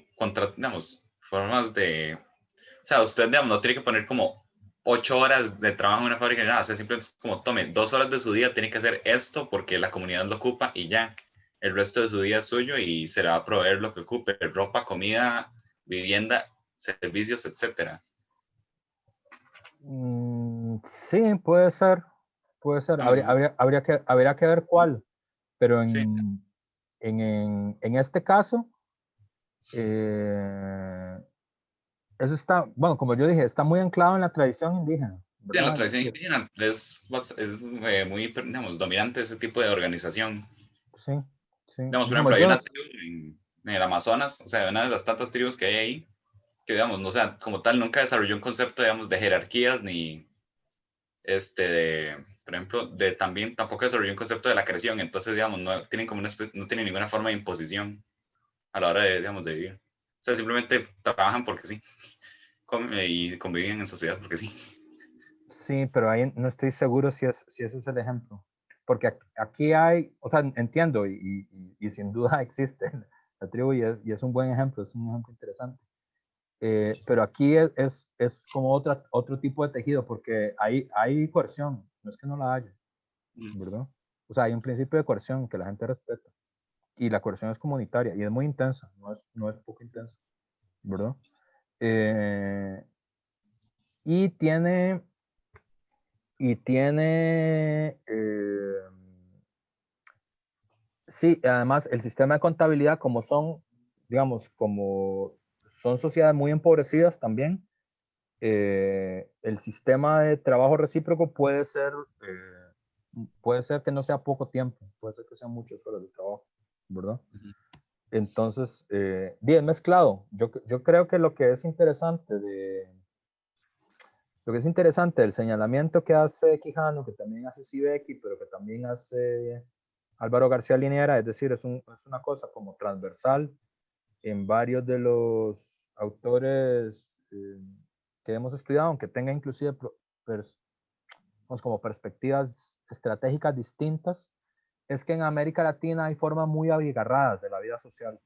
Speaker 2: digamos, formas de... O sea, usted, digamos, no tiene que poner como 8 horas de trabajo en una fábrica ni nada. O sea, simplemente es como, tome 2 horas de su día, tiene que hacer esto porque la comunidad lo ocupa y ya. El resto de su día es suyo y se le va a proveer lo que ocupe, ropa, comida, vivienda, servicios, etcétera.
Speaker 1: Sí, puede ser. Puede ser. Habría que ver cuál. Pero
Speaker 2: Sí,
Speaker 1: en este caso, eso está, bueno, como yo dije, está muy anclado en la tradición indígena,
Speaker 2: sí, en la
Speaker 1: ¿verdad? Es
Speaker 2: tradición
Speaker 1: decir,
Speaker 2: indígena es muy, digamos, dominante ese tipo de organización.
Speaker 1: sí, sí.
Speaker 2: Digamos, por
Speaker 1: Digamos,
Speaker 2: ejemplo, hay
Speaker 1: yo,
Speaker 2: una tribu en el Amazonas, o sea, una de las tantas tribus que hay ahí, que, digamos, no, o sea, como tal, nunca desarrolló un concepto, digamos, de jerarquías ni, por ejemplo, también tampoco desarrolló un concepto de la creación, entonces, digamos, no tienen como no tienen ninguna forma de imposición a la hora de, digamos, de vivir. O sea, simplemente trabajan porque sí, y conviven en sociedad porque sí.
Speaker 1: sí, pero ahí no estoy seguro si ese es el ejemplo. Porque aquí hay, o sea, entiendo y sin duda existe la tribu y es un buen ejemplo, es un ejemplo interesante. Pero aquí es como otro tipo de tejido, porque hay coerción, no es que no la haya, ¿verdad? O sea, hay un principio de coerción que la gente respeta, y la coerción es comunitaria y es muy intensa, no es poco intensa, ¿verdad? Eh, y tiene, y tiene, sí, además el sistema de contabilidad, como son, digamos, como son sociedades muy empobrecidas también, el sistema de trabajo recíproco puede ser que no sea poco tiempo, puede ser que sean muchas horas de trabajo, ¿verdad? Entonces, bien mezclado. Yo creo que lo que es interesante del señalamiento que hace Quijano, que también hace Sibeki, pero que también hace Álvaro García Linera, es decir, es una cosa como transversal en varios de los autores que hemos estudiado, aunque tenga inclusive como perspectivas estratégicas distintas, es que en América Latina hay formas muy abigarradas de la vida social,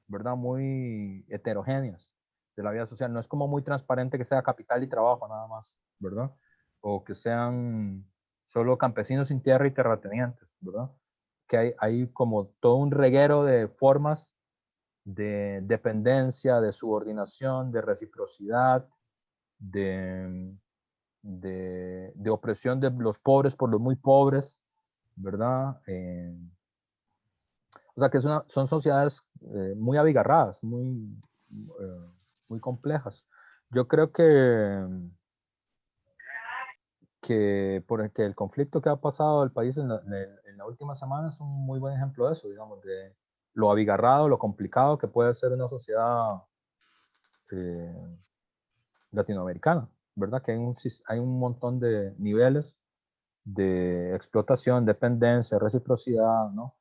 Speaker 1: ¿verdad? Muy heterogéneas de la vida social. No es como muy transparente que sea capital y trabajo nada más, ¿verdad? O que sean solo campesinos sin tierra y terratenientes, ¿verdad? Que hay como todo un reguero de formas de dependencia, de subordinación, de reciprocidad, de, de opresión de los pobres por los muy pobres, ¿verdad? O sea, que son sociedades muy abigarradas, muy complejas. Yo creo que el conflicto que ha pasado el país en la última semana es un muy buen ejemplo de eso, digamos, de lo abigarrado, lo complicado que puede ser una sociedad eh, latinoamericana, ¿verdad? Que hay un montón de niveles de explotación, dependencia, reciprocidad, ¿no?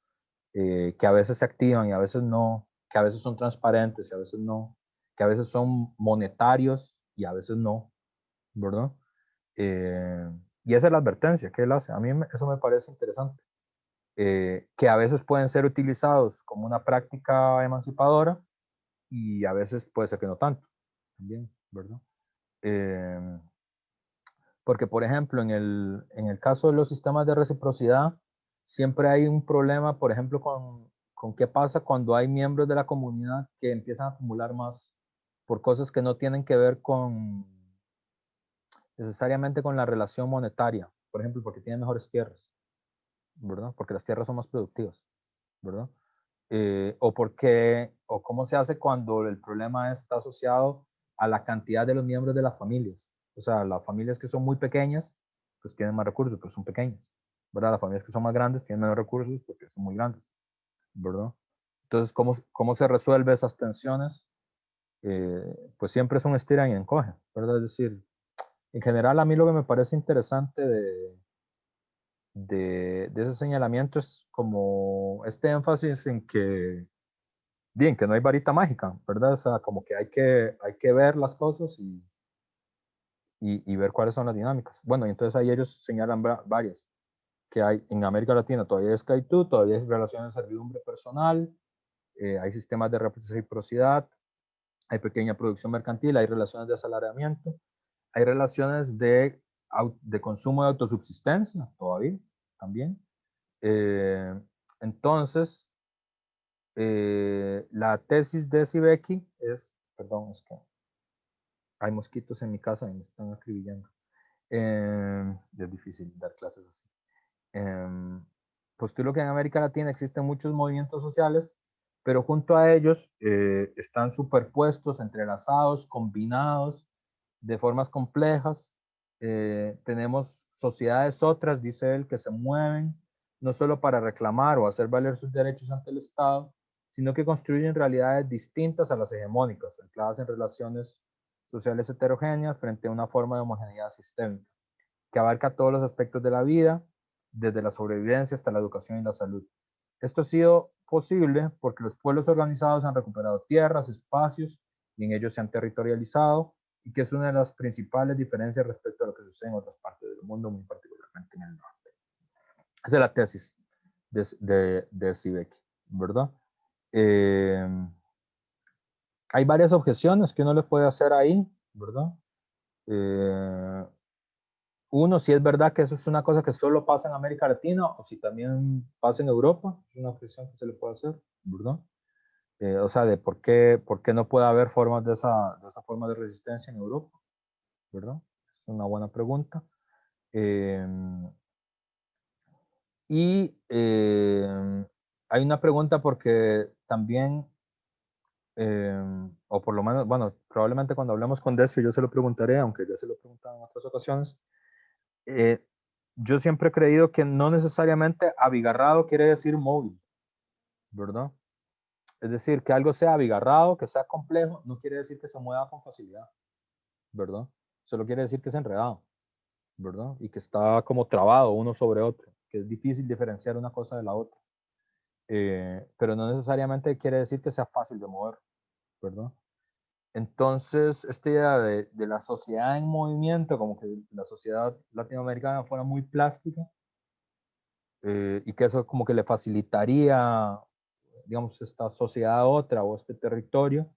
Speaker 1: Que a veces se activan y a veces no, que a veces son transparentes y a veces no, que a veces son monetarios y a veces no, ¿verdad? Y esa es la advertencia que él hace. A mí eso me parece interesante. Que a veces pueden ser utilizados como una práctica emancipadora y a veces puede ser que no tanto, también, ¿verdad? Porque, por ejemplo, en el caso de los sistemas de reciprocidad, siempre hay un problema, por ejemplo, con qué pasa cuando hay miembros de la comunidad que empiezan a acumular más por cosas que no tienen que ver necesariamente con la relación monetaria. Por ejemplo, porque tienen mejores tierras, ¿verdad? Porque las tierras son más productivas, ¿verdad? O cómo se hace cuando el problema está asociado a la cantidad de los miembros de las familias. O sea, las familias que son muy pequeñas, pues tienen más recursos, pero son pequeñas, ¿verdad? Las familias que son más grandes tienen menos recursos porque son muy grandes, ¿verdad? Entonces, ¿cómo se resuelve esas tensiones? Pues siempre es un estira y encoge, ¿verdad? Es decir, en general a mí lo que me parece interesante de ese señalamiento es como este énfasis en que bien, que no hay varita mágica, ¿verdad? O sea, como que hay que ver las cosas y ver cuáles son las dinámicas. Bueno, y entonces ahí ellos señalan varias, que hay en América Latina todavía hay esclavitud, todavía hay relaciones de servidumbre personal, hay sistemas de reciprocidad, hay pequeña producción mercantil, hay relaciones de asalariamiento, hay relaciones de consumo de autosubsistencia todavía, también. Entonces, la tesis de Sibeki perdón, es que hay mosquitos en mi casa y me están acribillando. Es difícil dar clases así. Postulo que en América Latina existen muchos movimientos sociales, pero junto a ellos están superpuestos, entrelazados, combinados de formas complejas. Tenemos sociedades otras, dice él, que se mueven no solo para reclamar o hacer valer sus derechos ante el Estado, sino que construyen realidades distintas a las hegemónicas, ancladas en relaciones sociales heterogéneas frente a una forma de homogeneidad sistémica, que abarca todos los aspectos de la vida, desde la sobrevivencia hasta la educación y la salud. Esto ha sido posible porque los pueblos organizados han recuperado tierras, espacios, y en ellos se han territorializado, y que es una de las principales diferencias respecto a lo que sucede en otras partes del mundo, muy particularmente en el norte. Esa es la tesis de Sibeki, ¿verdad? Hay varias objeciones que uno le puede hacer ahí, ¿verdad? Uno, si es verdad que eso es una cosa que solo pasa en América Latina o si también pasa en Europa, es una objeción que se le puede hacer, ¿verdad? O sea, de por qué no puede haber formas de esa forma de resistencia en Europa, ¿verdad? Es una buena pregunta. Hay una pregunta porque también, o por lo menos, bueno, probablemente cuando hablemos con Decio yo se lo preguntaré, aunque ya se lo he preguntado en otras ocasiones. Yo siempre he creído que no necesariamente abigarrado quiere decir móvil, ¿verdad? Es decir, que algo sea abigarrado, que sea complejo, no quiere decir que se mueva con facilidad, ¿verdad? Solo quiere decir que es enredado, ¿verdad? Y que está como trabado uno sobre otro, que es difícil diferenciar una cosa de la otra. Pero no necesariamente quiere decir que sea fácil de mover, ¿verdad? Entonces, esta idea de la sociedad en movimiento, como que la sociedad latinoamericana fuera muy plástica, y que eso como que le facilitaría, digamos, esta sociedad a otra o este territorio,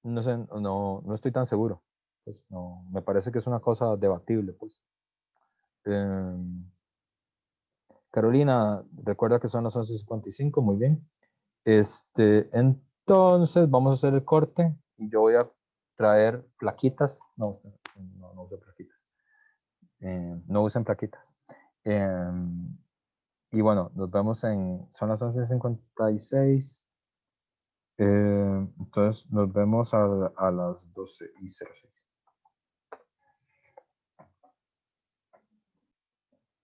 Speaker 1: no sé, no estoy tan seguro. Pues no, me parece que es una cosa debatible, pues. Carolina, recuerda que son las 11:55, muy bien. Entonces, vamos a hacer el corte y yo voy a traer plaquitas. No uso plaquitas. No usen plaquitas. Y bueno, nos vemos son las 11:56. Entonces nos vemos a las 12:06.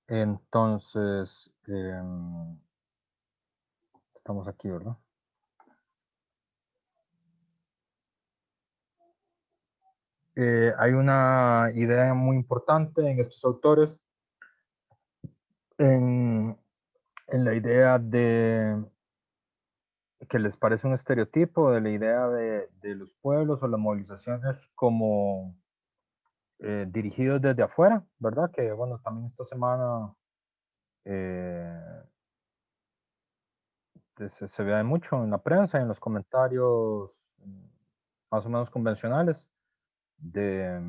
Speaker 1: Entonces, estamos aquí, ¿verdad? Hay una idea muy importante en estos autores, en la idea de que les parece un estereotipo de la idea de los pueblos o las movilizaciones como dirigidos desde afuera, ¿verdad? Que bueno, también esta semana se ve mucho en la prensa, en los comentarios más o menos convencionales de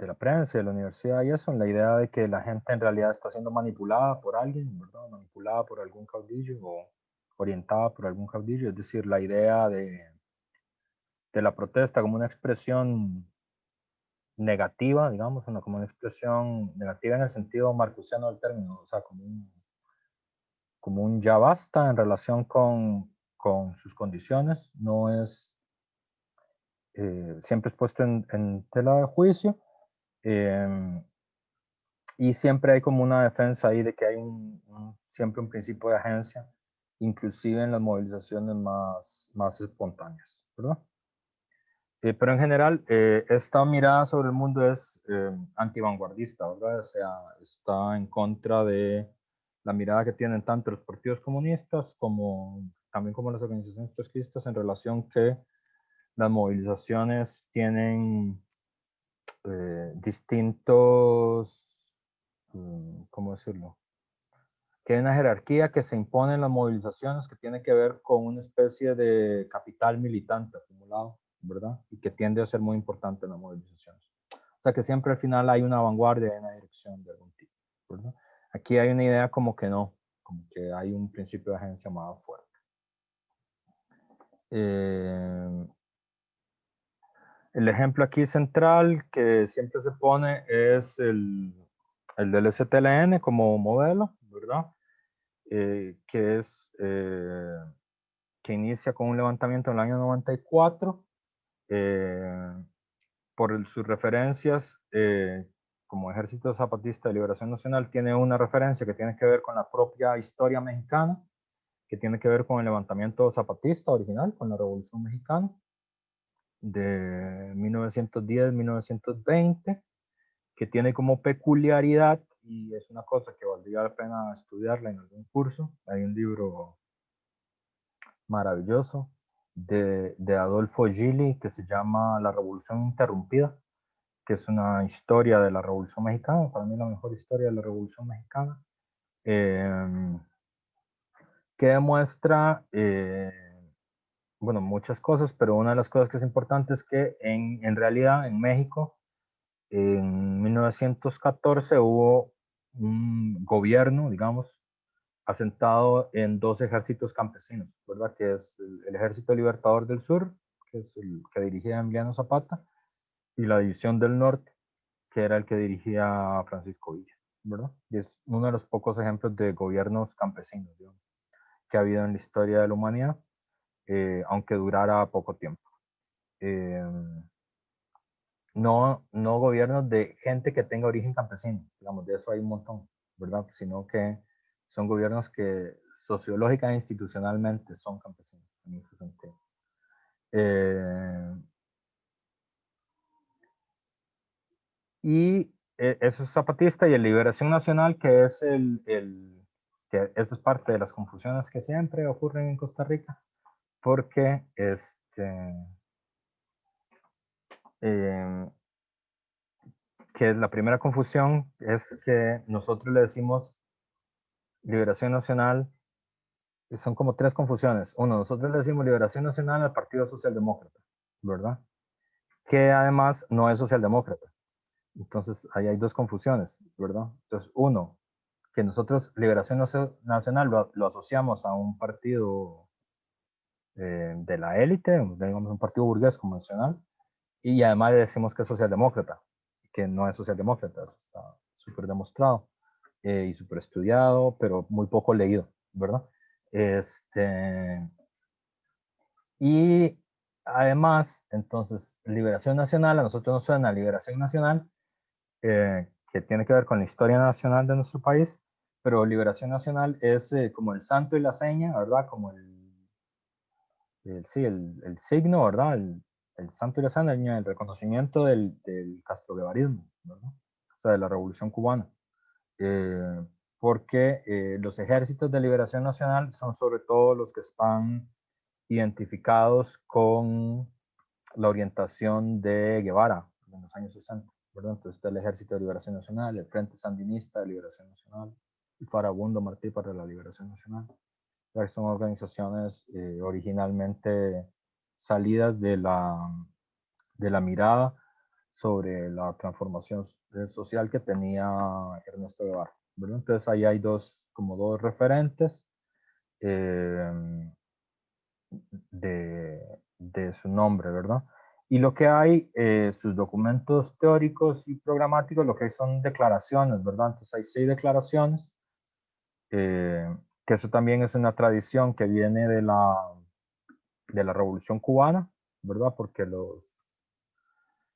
Speaker 1: la prensa, de la universidad y eso, en la idea de que la gente en realidad está siendo manipulada por alguien, ¿verdad? Manipulada por algún caudillo o orientada por algún caudillo, es decir, la idea de la protesta como una expresión negativa, digamos, como una expresión negativa en el sentido marcusiano del término, o sea, como un ya basta en relación con sus condiciones, no es, siempre es puesto en tela de juicio, y siempre hay como una defensa ahí de que hay siempre un principio de agencia, inclusive en las movilizaciones más espontáneas, ¿verdad? Pero en general, esta mirada sobre el mundo es antivanguardista, ¿verdad? O sea, está en contra de la mirada que tienen tanto los partidos comunistas como también como las organizaciones trotskistas en relación que las movilizaciones tienen distintos, ¿cómo decirlo? Que hay una jerarquía que se impone en las movilizaciones que tiene que ver con una especie de capital militante acumulado, ¿verdad? Y que tiende a ser muy importante en las movilizaciones. O sea que siempre al final hay una vanguardia, hay una dirección de algún tipo, ¿verdad? Aquí hay una idea como que no, como que hay un principio de agencia más fuerte. El ejemplo aquí central que siempre se pone es el del STLN como modelo, ¿verdad? Que inicia con un levantamiento en el año 94, por sus referencias, como Ejército Zapatista de Liberación Nacional, tiene una referencia que tiene que ver con la propia historia mexicana, que tiene que ver con el levantamiento zapatista original, con la Revolución Mexicana de 1910-1920, que tiene como peculiaridad, y es una cosa que valdría la pena estudiarla en algún curso, hay un libro maravilloso de Adolfo Gili que se llama La Revolución Interrumpida, que es una historia de la Revolución Mexicana, para mí la mejor historia de la Revolución Mexicana, que demuestra, bueno, muchas cosas, pero una de las cosas que es importante es que en realidad en México, en 1914 hubo un gobierno, digamos, asentado en dos ejércitos campesinos, ¿verdad? Que es el Ejército Libertador del Sur, que es el que dirigía Emiliano Zapata, y la División del Norte, que era el que dirigía Francisco Villa, ¿verdad? Y es uno de los pocos ejemplos de gobiernos campesinos, digamos, que ha habido en la historia de la humanidad, aunque durara poco tiempo. No gobiernos de gente que tenga origen campesino, digamos, de eso hay un montón, ¿verdad? Sino que son gobiernos que sociológica e institucionalmente son campesinos, en ese sentido. Y eso es zapatista, y el Liberación Nacional, que es que esto es parte de las confusiones que siempre ocurren en Costa Rica, porque que la primera confusión es que nosotros le decimos Liberación Nacional, y son como tres confusiones. Uno, nosotros le decimos Liberación Nacional al Partido Socialdemócrata, ¿verdad? Que además no es socialdemócrata. Entonces, ahí hay dos confusiones, ¿verdad? Entonces, uno, que nosotros Liberación Nacional lo asociamos a un partido de la élite, digamos un partido burgués convencional, y además le decimos que es socialdemócrata, que no es socialdemócrata, eso está súper demostrado. y súper estudiado, pero muy poco leído, ¿verdad? Y además, entonces, Liberación Nacional, a nosotros nos suena Liberación Nacional, que tiene que ver con la historia nacional de nuestro país, pero Liberación Nacional es como el santo y la seña, ¿verdad? Como sí, el signo, ¿verdad? El santo y la seña, el reconocimiento del castroguevarismo, ¿verdad? O sea, de la Revolución Cubana. Porque los ejércitos de liberación nacional son sobre todo los que están identificados con la orientación de Guevara en los años 60, ¿verdad? Entonces está el Ejército de Liberación Nacional, el Frente Sandinista de Liberación Nacional, el Farabundo Martí para la Liberación Nacional. Son organizaciones originalmente salidas de la mirada sobre la transformación social que tenía Ernesto Guevara, ¿verdad? Entonces ahí hay como dos referentes de su nombre, ¿verdad? Y lo que hay, sus documentos teóricos y programáticos, lo que hay son declaraciones, ¿verdad? Entonces hay 6 declaraciones, que eso también es una tradición que viene de la Revolución Cubana, ¿verdad? Porque los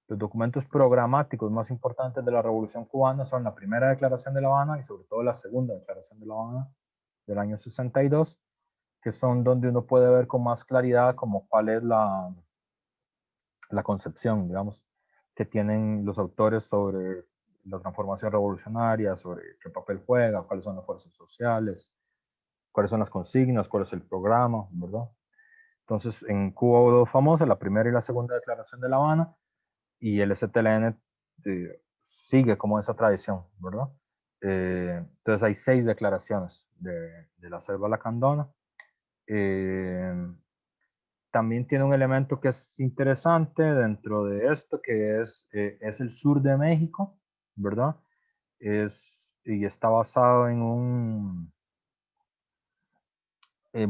Speaker 1: documentos programáticos más importantes de la Revolución Cubana son la primera declaración de La Habana y sobre todo la segunda declaración de La Habana del año 62, que son donde uno puede ver con más claridad como cuál es la concepción, digamos, que tienen los autores sobre la transformación revolucionaria, sobre qué papel juega, cuáles son las fuerzas sociales, cuáles son las consignas, cuál es el programa, ¿verdad? Entonces, en Cuba hubo dos famosas, la primera y la segunda declaración de La Habana, y el STLN sigue como esa tradición, ¿verdad? Entonces hay 6 declaraciones de la selva lacandona. También tiene un elemento que es interesante dentro de esto, que es el sur de México, ¿verdad? Y está basado en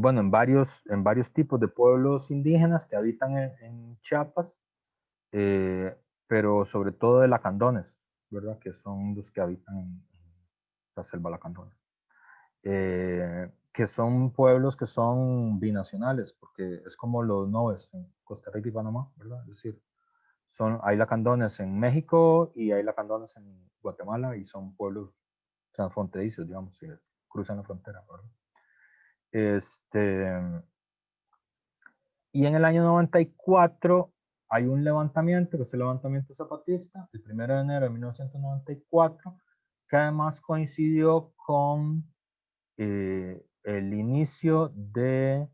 Speaker 1: bueno, en varios tipos de pueblos indígenas que habitan en Chiapas, pero sobre todo de lacandones, ¿verdad? Que son los que habitan en la selva lacandona. Que son pueblos que son binacionales, porque es como los noves en Costa Rica y Panamá, ¿verdad? Es decir, hay lacandones en México y hay lacandones en Guatemala y son pueblos transfronterizos, digamos, que cruzan la frontera, ¿verdad? Y en el año 94 hay un levantamiento, que es el levantamiento zapatista, el 1 de enero de 1994, que además coincidió con el inicio de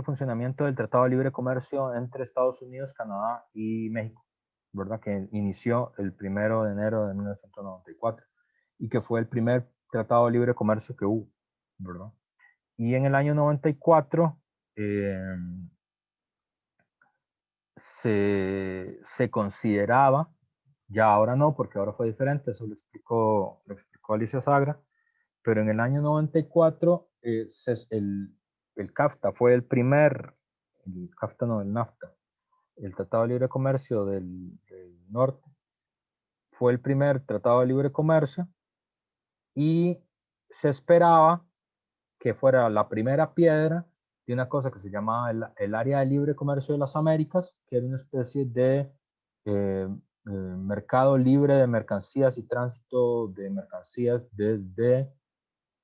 Speaker 1: funcionamiento del Tratado de Libre Comercio entre Estados Unidos, Canadá y México, ¿verdad? Que inició el 1 de enero de 1994 y que fue el primer Tratado de Libre Comercio que hubo, ¿verdad? Y en el año 94 se consideraba, ya ahora no, porque ahora fue diferente, eso lo explicó Alicia Sagra, pero en el año 94 el CAFTA fue el CAFTA no, el NAFTA, el Tratado de Libre Comercio del Norte, fue el primer Tratado de Libre Comercio y se esperaba que fuera la primera piedra de una cosa que se llamaba el Área de Libre Comercio de las Américas, que era una especie de mercado libre de mercancías y tránsito de mercancías desde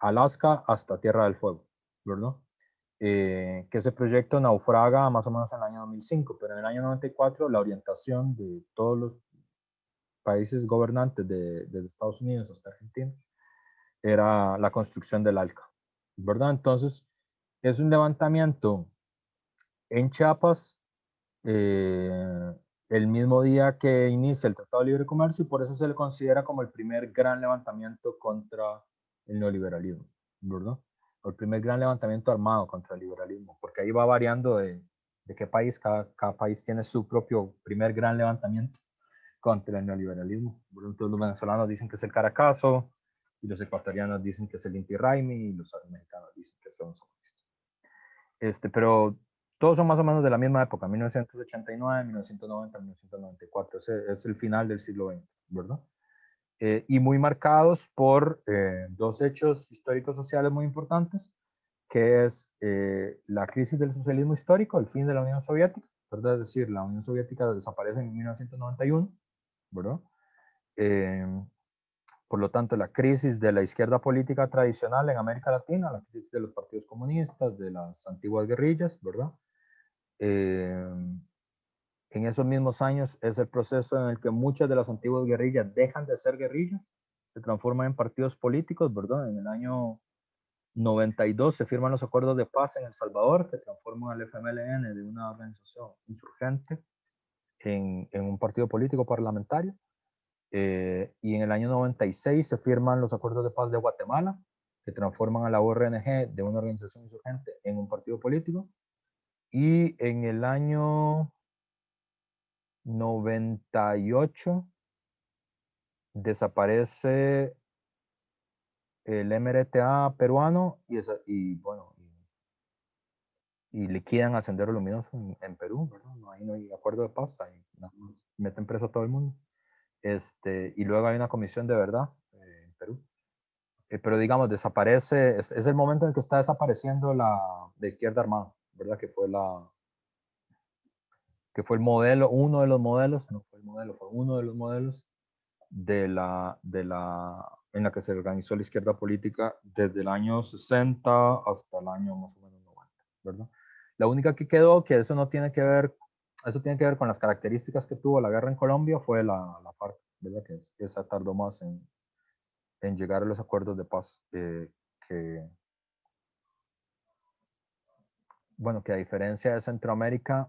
Speaker 1: Alaska hasta Tierra del Fuego, ¿verdad? Que ese proyecto naufraga más o menos en el año 2005, pero en el año 94 la orientación de todos los países gobernantes desde Estados Unidos hasta Argentina era la construcción del ALCA, ¿verdad? Entonces, es un levantamiento en Chiapas el mismo día que inicia el Tratado de Libre Comercio y por eso se le considera como el primer gran levantamiento contra el neoliberalismo, ¿verdad? O el primer gran levantamiento armado contra el liberalismo, porque ahí va variando de qué país, cada país tiene su propio primer gran levantamiento contra el neoliberalismo. Entonces los venezolanos dicen que es el Caracazo, y los ecuatorianos dicen que es el Inti Raymi, y los americanos dicen que son los zapatistas. Pero todos son más o menos de la misma época, 1989, 1990, 1994. Ese es el final del siglo XX, ¿verdad? y muy marcados por dos hechos históricos sociales muy importantes, que es la crisis del socialismo histórico, el fin de la Unión Soviética, ¿verdad? Es decir, la Unión Soviética desaparece en 1991, ¿verdad? Por lo tanto, la crisis de la izquierda política tradicional en América Latina, la crisis de los partidos comunistas, de las antiguas guerrillas, ¿verdad? En esos mismos años es el proceso en el que muchas de las antiguas guerrillas dejan de ser guerrillas, se transforman en partidos políticos, ¿verdad? En el año 92 se firman los acuerdos de paz en El Salvador, que transforman al FMLN de una organización insurgente en un partido político parlamentario. Y en el año 96 se firman los acuerdos de paz de Guatemala, que transforman a la URNG de una organización insurgente en un partido político. Y en el año 98 desaparece el MRTA peruano y liquidan a Sendero Luminoso en Perú, ¿verdad? Ahí no hay acuerdo de paz, ahí nada más meten preso a todo el mundo. Y luego hay una comisión de verdad en Perú. Pero digamos, desaparece, es el momento en el que está desapareciendo la izquierda armada, ¿verdad? Que fue el modelo, uno de los modelos, no fue el modelo, fue uno de los modelos en la que se organizó la izquierda política desde el año 60 hasta el año más o menos 90, ¿verdad? La única que quedó, que eso tiene que ver con las características que tuvo la guerra en Colombia, fue la FARC, ¿verdad? Que esa tardó más en llegar a los acuerdos de paz, que a diferencia de Centroamérica,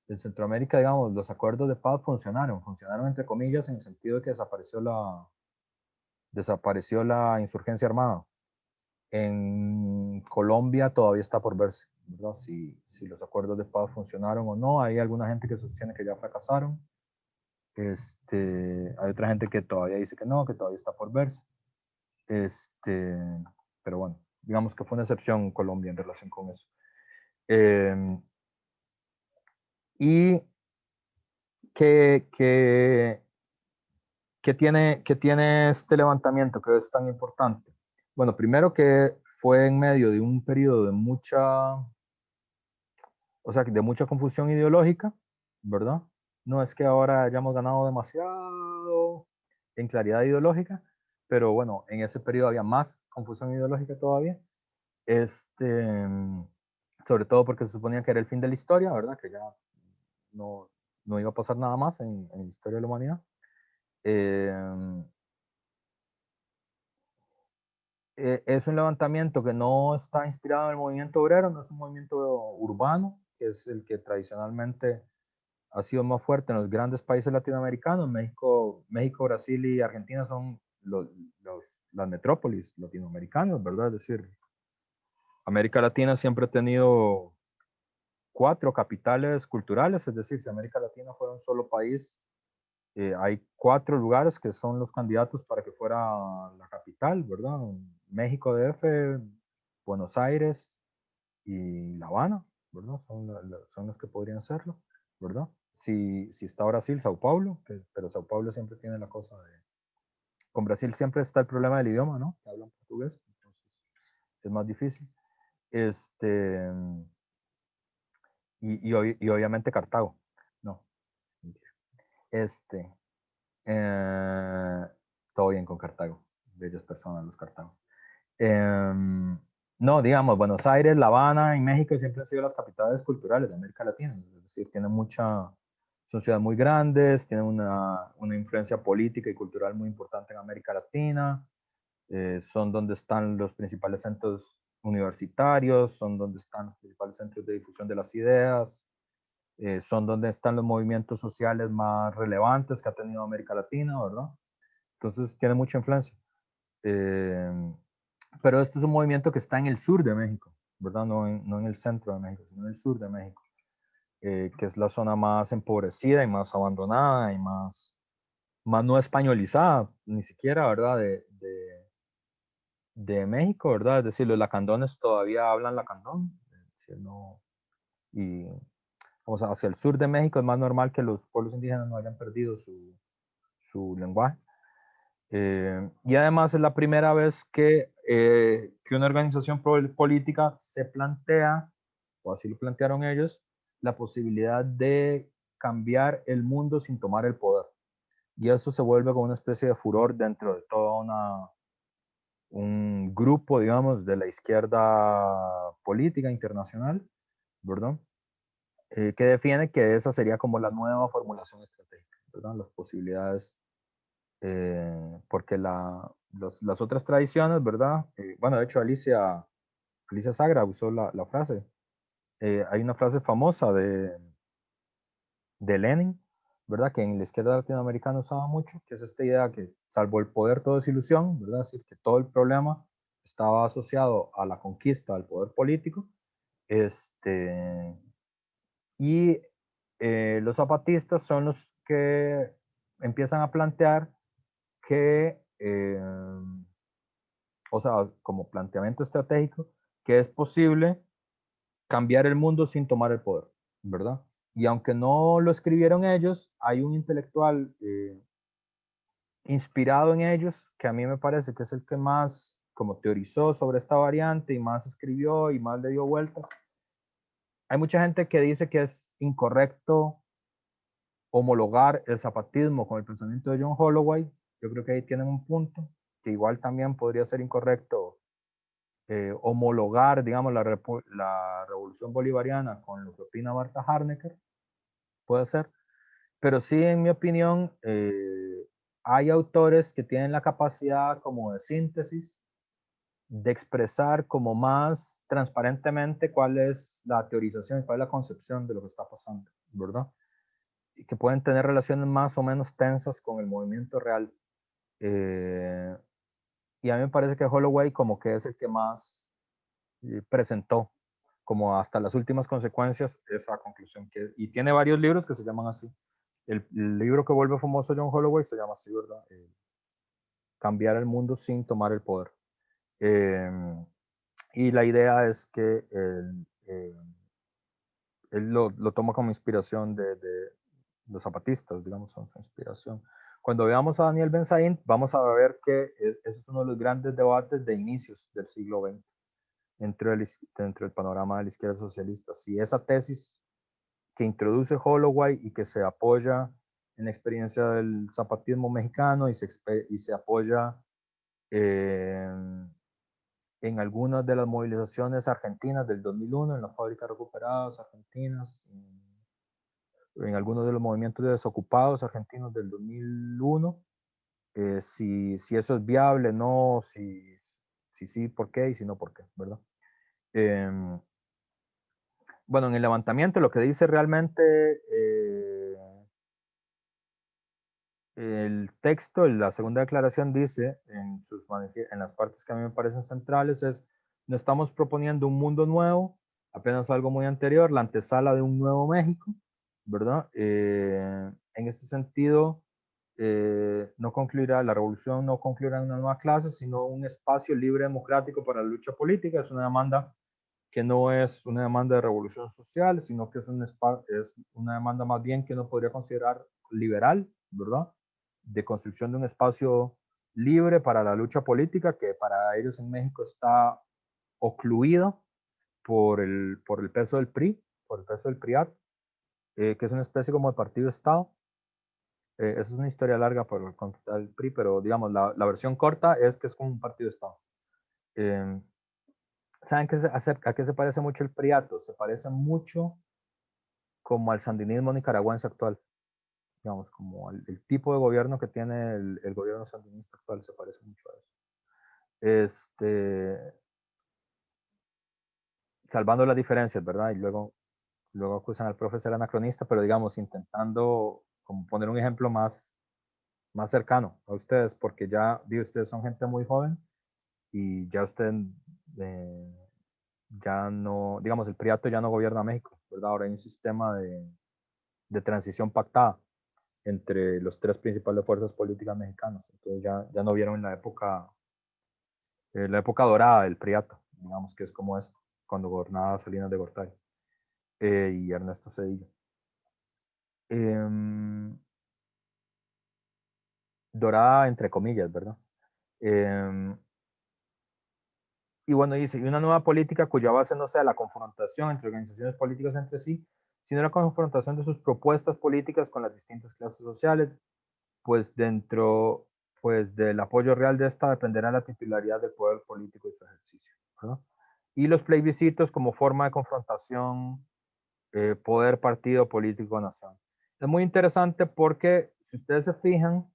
Speaker 1: en Centroamérica, digamos, los acuerdos de paz funcionaron entre comillas, en el sentido de que desapareció la insurgencia armada. En Colombia todavía está por verse, ¿verdad? Si los acuerdos de paz funcionaron o no. Hay alguna gente que sostiene que ya fracasaron. Hay otra gente que todavía dice que no, que todavía está por verse. Pero bueno, digamos que fue una excepción Colombia en relación con eso. Y ¿qué tiene este levantamiento que es tan importante? Bueno, primero que fue en medio de un periodo de mucha confusión ideológica, ¿verdad? No es que ahora hayamos ganado demasiado en claridad ideológica, pero bueno, en ese periodo había más confusión ideológica todavía. Sobre todo porque se suponía que era el fin de la historia, ¿verdad? Que ya no iba a pasar nada más en la historia de la humanidad. Es un levantamiento que no está inspirado en el movimiento obrero, no es un movimiento urbano, que es el que tradicionalmente ha sido más fuerte en los grandes países latinoamericanos. México, Brasil y Argentina son las metrópolis latinoamericanas, ¿verdad? Es decir, América Latina siempre ha tenido 4 capitales culturales, es decir, si América Latina fuera un solo país, hay 4 lugares que son los candidatos para que fuera la capital, ¿verdad? México DF, Buenos Aires y La Habana, ¿verdad? Son los que podrían serlo, ¿verdad? Si está Brasil, Sao Paulo, pero Sao Paulo siempre tiene la cosa de... Con Brasil siempre está el problema del idioma, ¿no? Que hablan portugués, entonces es más difícil. Y obviamente Cartago, no, mentira. Todo bien con Cartago, bellas personas los Cartagos. No, digamos, Buenos Aires, La Habana y México siempre han sido las capitales culturales de América Latina, es decir, son ciudades muy grandes, tienen una influencia política y cultural muy importante en América Latina, son donde están los principales centros universitarios, son donde están los principales centros de difusión de las ideas, son donde están los movimientos sociales más relevantes que ha tenido América Latina, ¿verdad? Entonces tiene mucha influencia. Pero este es un movimiento que está en el sur de México, ¿verdad? No en el centro de México, sino en el sur de México, que es la zona más empobrecida y más abandonada y más no españolizada, ni siquiera, ¿verdad? De México, ¿verdad? Es decir, los lacandones todavía hablan lacandón, y hacia el sur de México es más normal que los pueblos indígenas no hayan perdido su lenguaje. Y además es la primera vez que una organización política se plantea, o así lo plantearon ellos, la posibilidad de cambiar el mundo sin tomar el poder. Y eso se vuelve como una especie de furor dentro de toda un grupo, digamos, de la izquierda política internacional, ¿verdad? Que defiende que esa sería como la nueva formulación estratégica, ¿verdad? Las posibilidades, porque las otras tradiciones, ¿verdad? Bueno, de hecho, Alicia Sagra usó la frase. Hay una frase famosa de Lenin, ¿verdad? Que en la izquierda latinoamericana usaba mucho, que es esta idea que salvo el poder todo es ilusión, ¿verdad? Es decir, que todo el problema estaba asociado a la conquista del poder político. Y los zapatistas son los que empiezan a plantear que, o sea, como planteamiento estratégico, que es posible cambiar el mundo sin tomar el poder, ¿verdad? Y aunque no lo escribieron ellos, hay un intelectual inspirado en ellos, que a mí me parece que es el que más como teorizó sobre esta variante y más escribió y más le dio vueltas. Hay mucha gente que dice que es incorrecto homologar el zapatismo con el pensamiento de John Holloway. Yo creo que ahí tienen un punto, que igual también podría ser incorrecto homologar, digamos, la revolución bolivariana con lo que opina Marta Harnecker, puede ser, pero sí, en mi opinión, hay autores que tienen la capacidad como de síntesis, de expresar como más transparentemente cuál es la teorización y cuál es la concepción de lo que está pasando, ¿verdad? Y que pueden tener relaciones más o menos tensas con el movimiento real. Eh, y a mí me parece que Holloway como que es el que más presentó como hasta las últimas consecuencias esa conclusión. Y tiene varios libros que se llaman así. El libro que vuelve famoso John Holloway se llama así, ¿verdad? Cambiar el mundo sin tomar el poder. Y la idea es que él lo toma como inspiración de los zapatistas, digamos, son su inspiración. Cuando veamos a Daniel Ben-Saïd, vamos a ver que ese es uno de los grandes debates de inicios del siglo XX dentro del panorama de la izquierda socialista. Si esa tesis que introduce Holloway y que se apoya en la experiencia del zapatismo mexicano y se apoya en algunas de las movilizaciones argentinas del 2001, en las fábricas recuperadas argentinas, en algunos de los movimientos de desocupados argentinos del 2001, si eso es viable, no, si sí, por qué, y si no, por qué, ¿verdad? Bueno, en el levantamiento lo que dice realmente el texto, la segunda declaración dice, en las partes que a mí me parecen centrales, es, no estamos proponiendo un mundo nuevo, apenas algo muy anterior, la antesala de un nuevo México, ¿verdad? En este sentido, la revolución no concluirá en una nueva clase, sino un espacio libre democrático para la lucha política. Es una demanda que no es una demanda de revolución social, sino que es una demanda más bien que uno podría considerar liberal, ¿verdad? De construcción de un espacio libre para la lucha política, que para ellos en México está ocluido por el peso del PRI, por el peso del PRIAT, que es una especie como de partido-estado. Esa es una historia larga por contar el PRI, pero digamos, la versión corta es que es como un partido-estado. ¿Saben a qué se parece mucho el PRIATO? Se parece mucho como al sandinismo nicaragüense actual. Digamos, como el tipo de gobierno que tiene el gobierno sandinista actual se parece mucho a eso. Salvando las diferencias, ¿verdad? Y luego acusan al profe ser anacronista, pero digamos, intentando como poner un ejemplo más cercano a ustedes, porque ya, ustedes son gente muy joven y ya ustedes ya no, digamos, el PRIATO ya no gobierna México, ¿verdad? Ahora hay un sistema de transición pactada entre los tres principales fuerzas políticas mexicanas. Entonces ya no vieron la época dorada del PRIATO, digamos que es como esto, cuando gobernaba Salinas de Gortari y Ernesto. Eh, Cedillo. Eh, Cedillo. Eh, Cedillo. Eh, Cedillo. Eh, Cedillo. Eh, Cedillo. Eh, Cedillo. Eh, Cedillo. Eh, Cedillo. Eh, Cedillo. Eh, Cedillo. Eh, Cedillo. Eh, Cedillo. Eh, Cedillo. Eh, Cedillo. Eh, dorada entre comillas, ¿verdad? Em, y bueno, dice, y una nueva política cuya base no sea la confrontación entre organizaciones políticas entre sí, sino la confrontación de sus propuestas políticas con las distintas clases sociales, pues dentro pues del apoyo real de esta dependerá la titularidad del poder político y su ejercicio, ¿verdad? Y los plebiscitos como forma de confrontación, poder, partido, político, nación. Es muy interesante porque si ustedes se fijan,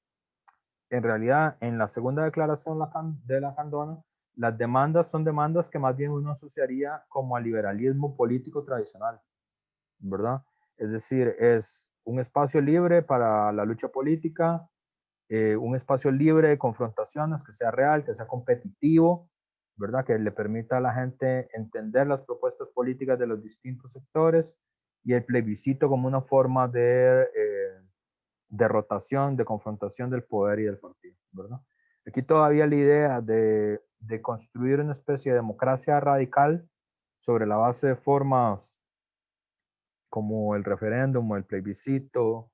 Speaker 1: en realidad en la segunda declaración de la Candona, las demandas son demandas que más bien uno asociaría como al liberalismo político tradicional, ¿verdad? Es decir, es un espacio libre para la lucha política, un espacio libre de confrontaciones, que sea real, que sea competitivo, ¿verdad? Que le permita a la gente entender las propuestas políticas de los distintos sectores y el plebiscito como una forma de rotación, de confrontación del poder y del partido, ¿verdad? Aquí todavía la idea de construir una especie de democracia radical sobre la base de formas como el referéndum o el plebiscito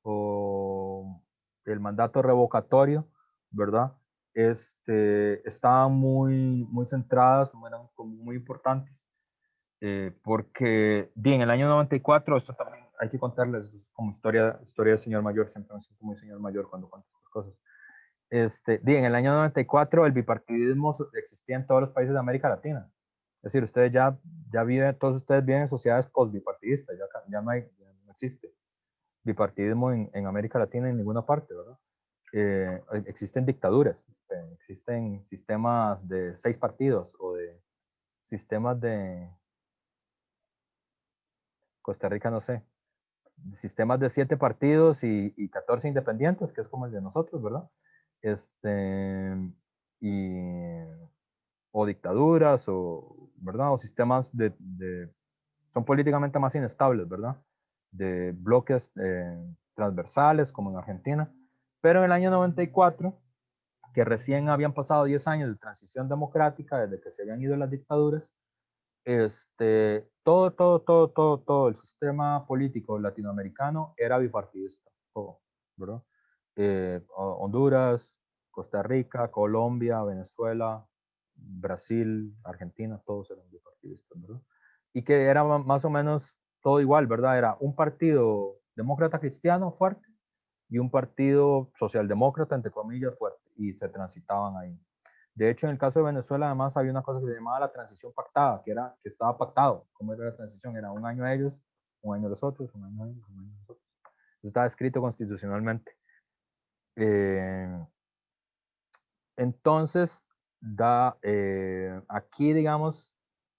Speaker 1: o el mandato revocatorio, ¿verdad? Estaban muy centradas, eran como muy importantes, porque en el año 94, esto también hay que contarles como historia de señor mayor, siempre me siento muy señor mayor cuando cuento estas cosas. En el año 94 el bipartidismo existía en todos los países de América Latina. Es decir, ustedes ya viven, todos ustedes viven en sociedades post-bipartidistas, ya no existe bipartidismo en América Latina en ninguna parte, ¿verdad? Existen dictaduras, existen sistemas de 6 partidos o de sistemas de Costa Rica, no sé, sistemas de 7 partidos y 14 independientes, que es como el de nosotros, ¿verdad? Este, y, o dictaduras, ¿verdad? O sistemas son políticamente más inestables, ¿verdad? De bloques transversales, como en Argentina. Pero en el año 94, que recién habían pasado 10 años de transición democrática, desde que se habían ido las dictaduras, todo el sistema político latinoamericano era bipartidista, todo, ¿verdad? Honduras, Costa Rica, Colombia, Venezuela, Brasil, Argentina, todos eran bipartidistas, ¿verdad? Y que era más o menos todo igual, ¿verdad? Era un partido demócrata cristiano fuerte y un partido socialdemócrata, entre comillas, fuerte, y se transitaban ahí. De hecho, en el caso de Venezuela, además, había una cosa que se llamaba la transición pactada, que estaba pactado. ¿Cómo era la transición? Era un año ellos, un año los otros, un año ellos, un año los otros. Eso estaba escrito constitucionalmente. Eh, entonces, aquí, digamos,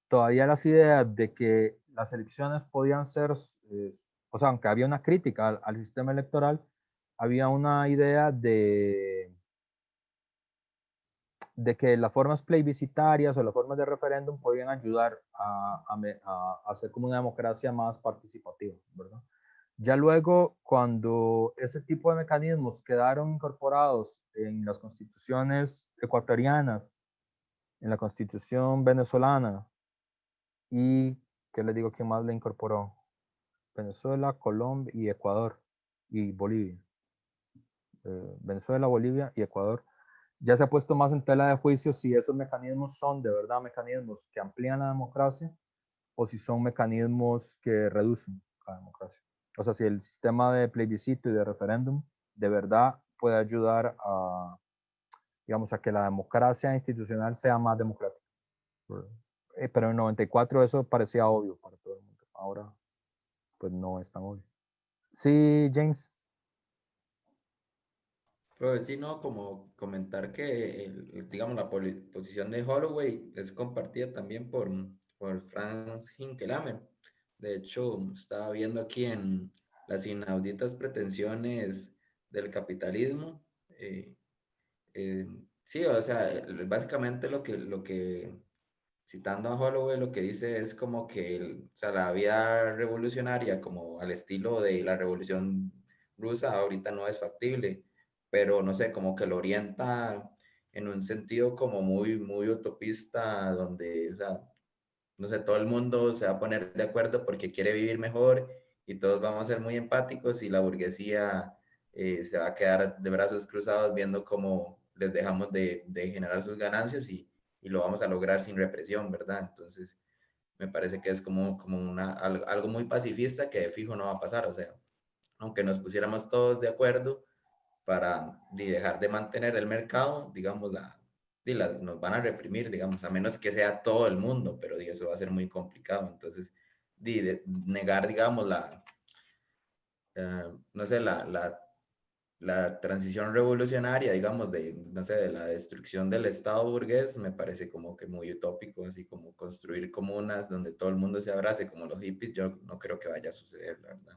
Speaker 1: todavía las ideas de que las elecciones podían ser, o sea, aunque había una crítica al sistema electoral, había una idea de que las formas plebiscitarias o las formas de referéndum podían ayudar a hacer como una democracia más participativa, ¿verdad? Ya luego, cuando ese tipo de mecanismos quedaron incorporados en las constituciones ecuatorianas, en la constitución venezolana y, ¿qué les digo quién más le incorporó? Venezuela, Colombia y Ecuador y Bolivia. Venezuela, Bolivia y Ecuador. Ya se ha puesto más en tela de juicio si esos mecanismos son de verdad mecanismos que amplían la democracia o si son mecanismos que reducen la democracia. O sea, si el sistema de plebiscito y de referéndum de verdad puede ayudar a, digamos, a que la democracia institucional sea más democrática. Pero en 94 eso parecía obvio para todo el mundo. Ahora, pues no es tan obvio. Sí, James.
Speaker 3: Pero sí, no, como comentar que, digamos, la posición de Holloway es compartida también por Franz Hinkelamer. De hecho, estaba viendo aquí en Las inauditas pretensiones del capitalismo. eh, sí, o sea, básicamente lo que citando a Holloway, lo que dice es como que o sea, la vía revolucionaria, como al estilo de la revolución rusa, ahorita no es factible, pero no sé, como que lo orienta en un sentido como muy utopista, donde, o sea, no sé, todo el mundo se va a poner de acuerdo porque quiere vivir mejor y todos vamos a ser muy empáticos y la burguesía se va a quedar de brazos cruzados viendo cómo les dejamos de generar sus ganancias y lo vamos a lograr sin represión, ¿verdad? Entonces, me parece que es como algo muy pacifista que de fijo no va a pasar, o sea, aunque nos pusiéramos todos de acuerdo para dejar de mantener el mercado, digamos, nos van a reprimir, digamos, a menos que sea todo el mundo, pero eso va a ser muy complicado. Entonces, negar, digamos, no sé, la transición revolucionaria, digamos, no sé, de la destrucción del Estado burgués, me parece como que muy utópico, así como construir comunas donde todo el mundo se abrace, como los hippies, yo no creo que vaya a suceder, la verdad.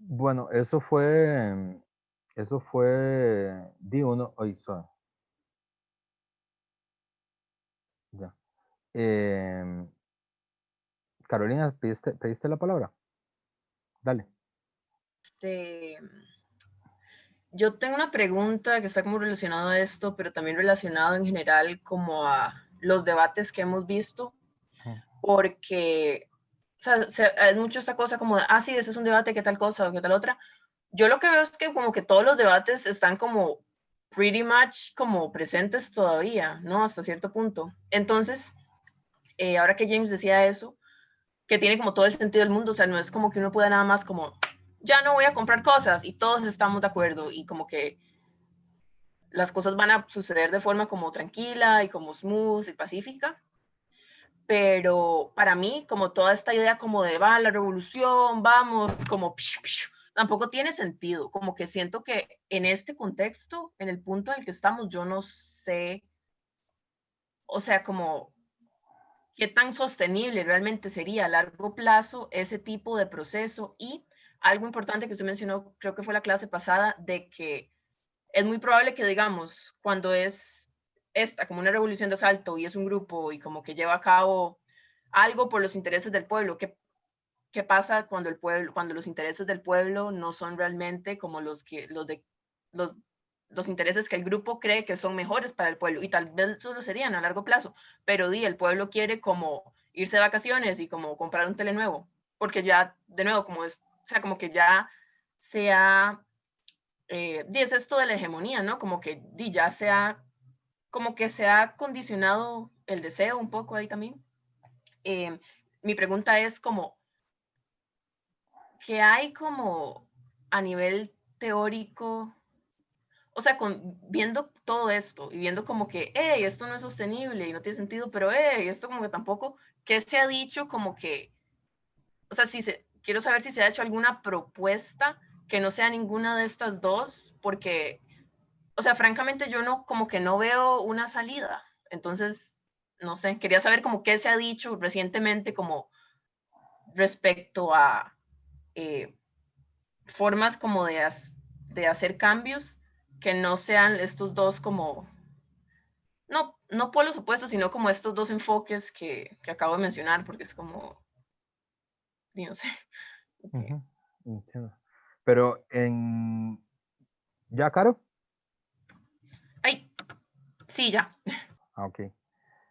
Speaker 1: Bueno, di uno, oye, sorry, ya. Carolina, ¿pediste la palabra? Dale.
Speaker 4: Yo tengo una pregunta que está como relacionada a esto, pero también relacionado en general como a los debates que hemos visto, porque o sea, es mucho esta cosa como de, sí, ese es un debate, ¿qué tal cosa o qué tal otra? Yo lo que veo es que como que todos los debates están como pretty much como presentes todavía, ¿no? Hasta cierto punto. Entonces, ahora que James decía eso, que tiene como todo el sentido del mundo, o sea, no es como que uno pueda nada más como, ya no voy a comprar cosas y todos estamos de acuerdo y como que las cosas van a suceder de forma como tranquila y como smooth y pacífica. Pero para mí, como toda esta idea como de va la revolución, vamos, como tampoco tiene sentido. Como que siento que en este contexto, en el punto en el que estamos, yo no sé, o sea, como qué tan sostenible realmente sería a largo plazo ese tipo de proceso. Y algo importante que usted mencionó, creo que fue la clase pasada, de que es muy probable que, digamos, cuando es esta como una revolución de asalto y es un grupo y como que lleva a cabo algo por los intereses del pueblo, ¿qué pasa cuando el pueblo, cuando los intereses del pueblo no son realmente como los intereses que el grupo cree que son mejores para el pueblo? Y tal vez eso lo serían a largo plazo, pero el pueblo quiere como irse de vacaciones y como comprar un tele nuevo, porque ya, de nuevo, como es, o sea, como que ya se ha es esto de la hegemonía, ¿no? Como que ya como que se ha condicionado el deseo un poco ahí también. Mi pregunta es como, ¿qué hay como a nivel teórico? O sea, viendo todo esto y viendo como que, hey, esto no es sostenible y no tiene sentido, pero hey, esto como que tampoco, ¿qué se ha dicho como que, o sea, quiero saber si se ha hecho alguna propuesta que no sea ninguna de estas dos, porque o sea, francamente yo no, como que no veo una salida. Entonces, no sé, quería saber como qué se ha dicho recientemente como respecto a formas como de hacer cambios que no sean estos dos como, no polos opuestos, sino como estos dos enfoques que acabo de mencionar, porque es como, no sé. Okay.
Speaker 1: Entiendo. Pero ¿ya, Caro?
Speaker 4: Ay, sí, ya.
Speaker 1: Ok.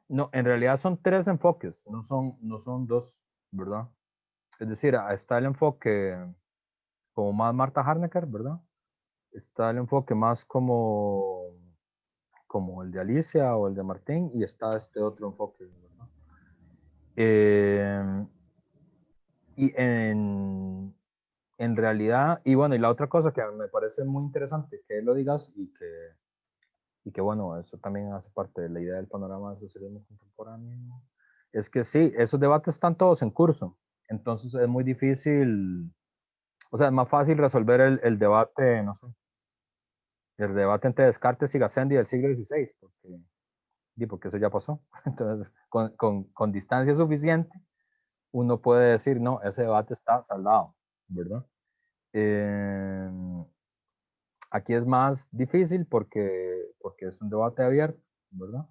Speaker 1: No, en realidad son tres enfoques, no son dos, ¿verdad? Es decir, está el enfoque como más Marta Harnecker, ¿verdad? Está el enfoque más como el de Alicia o el de Martín, y está este otro enfoque, ¿verdad? Y en realidad, y bueno, y la otra cosa que me parece muy interesante que lo digas y que bueno, eso también hace parte de la idea del panorama del socialismo contemporáneo, es que sí, esos debates están todos en curso, entonces es muy difícil, o sea, es más fácil resolver el debate, no sé, el debate entre Descartes y Gassendi del siglo XVI, porque eso ya pasó. Entonces, con distancia suficiente, uno puede decir, no, ese debate está saldado, ¿verdad? Aquí es más difícil porque es un debate abierto, ¿verdad?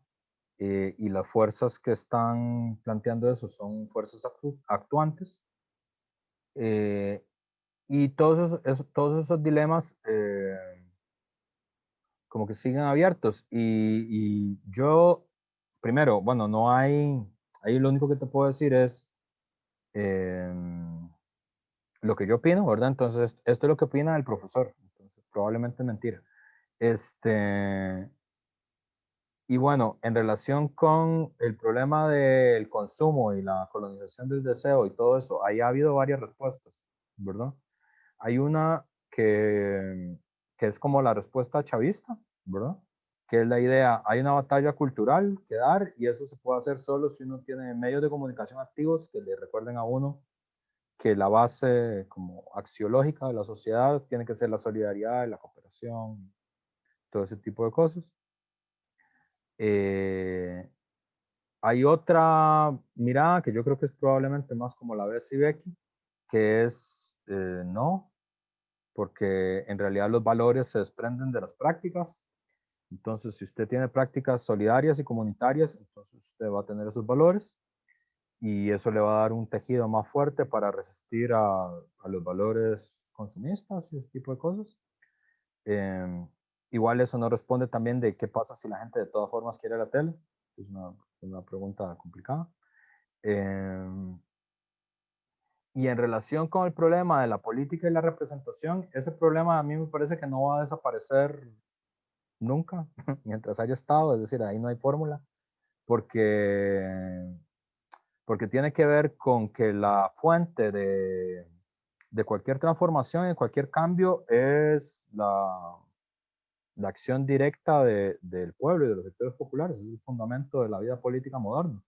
Speaker 1: Y las fuerzas que están planteando eso son fuerzas actuantes. Y todos esos dilemas como que siguen abiertos. Y yo, primero, bueno, no hay, ahí lo único que te puedo decir es, lo que yo opino, ¿verdad? Entonces, esto es lo que opina el profesor. Entonces, probablemente es mentira. Y bueno, en relación con el problema del consumo y la colonización del deseo y todo eso, ahí ha habido varias respuestas, ¿verdad? Hay una que es como la respuesta chavista, ¿verdad? Que es la idea, hay una batalla cultural que dar y eso se puede hacer solo si uno tiene medios de comunicación activos que le recuerden a uno que la base como axiológica de la sociedad tiene que ser la solidaridad, la cooperación, todo ese tipo de cosas. Hay otra mirada que yo creo que es probablemente más como la Bessie Becky, que es no, porque en realidad los valores se desprenden de las prácticas. Entonces, si usted tiene prácticas solidarias y comunitarias, entonces usted va a tener esos valores y eso le va a dar un tejido más fuerte para resistir a los valores consumistas y ese tipo de cosas. Igual eso no responde también de qué pasa si la gente de todas formas quiere la tele. Es una pregunta complicada. Y en relación con el problema de la política y la representación, ese problema a mí me parece que no va a desaparecer nunca, mientras haya estado, es decir, ahí no hay fórmula, porque, porque tiene que ver con que la fuente de cualquier transformación y cualquier cambio es la acción directa del pueblo y de los sectores populares, es el fundamento de la vida política moderna.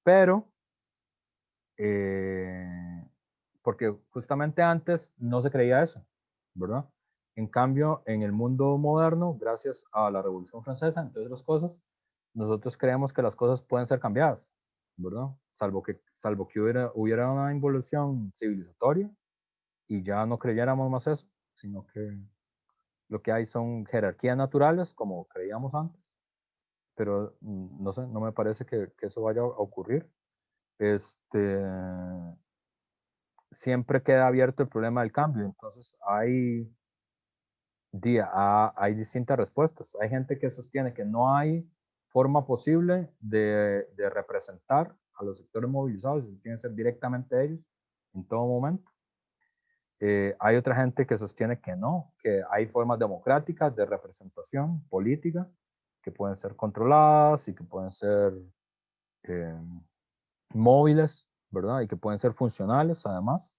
Speaker 1: Pero, porque justamente antes no se creía eso, ¿verdad? En cambio, en el mundo moderno, gracias a la Revolución Francesa, entre otras cosas, nosotros creemos que las cosas pueden ser cambiadas, ¿verdad? Salvo que hubiera una involución civilizatoria y ya no creyéramos más eso, sino que lo que hay son jerarquías naturales, como creíamos antes, pero no sé, no me parece que eso vaya a ocurrir. Siempre queda abierto el problema del cambio, entonces hay distintas respuestas. Hay gente que sostiene que no hay forma posible de representar a los sectores movilizados, tienen que ser directamente ellos en todo momento. Hay otra gente que sostiene que no, que hay formas democráticas de representación política que pueden ser controladas y que pueden ser eh, móviles, ¿verdad? Y que pueden ser funcionales además.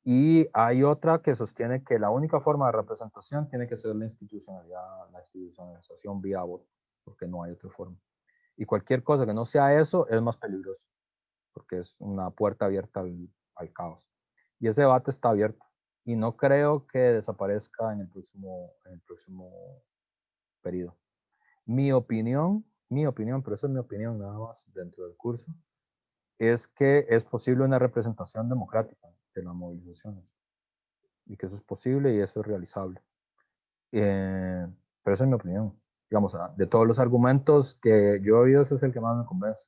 Speaker 1: Y hay otra que sostiene que la única forma de representación tiene que ser la institucionalidad, la institucionalización vía voto, porque no hay otra forma. Y cualquier cosa que no sea eso es más peligroso, porque es una puerta abierta al caos. Y ese debate está abierto. Y no creo que desaparezca en el próximo periodo. Mi opinión, pero esa es mi opinión nada más dentro del curso, es que es posible una representación democrática de las movilizaciones. Y que eso es posible y eso es realizable. Pero esa es mi opinión. Digamos, de todos los argumentos que yo he oído, ese es el que más me convence.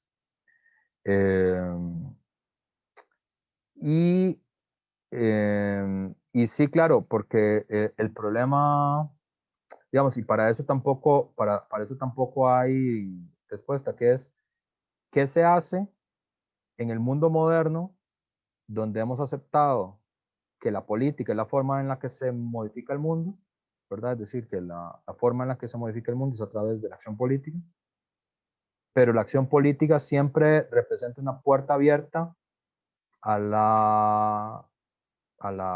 Speaker 1: Y sí, claro, porque el problema, digamos, y para eso tampoco hay respuesta, que es, ¿qué se hace en el mundo moderno donde hemos aceptado que la política es la forma en la que se modifica el mundo, ¿verdad? Es decir, que la forma en la que se modifica el mundo es a través de la acción política, pero la acción política siempre representa una puerta abierta a la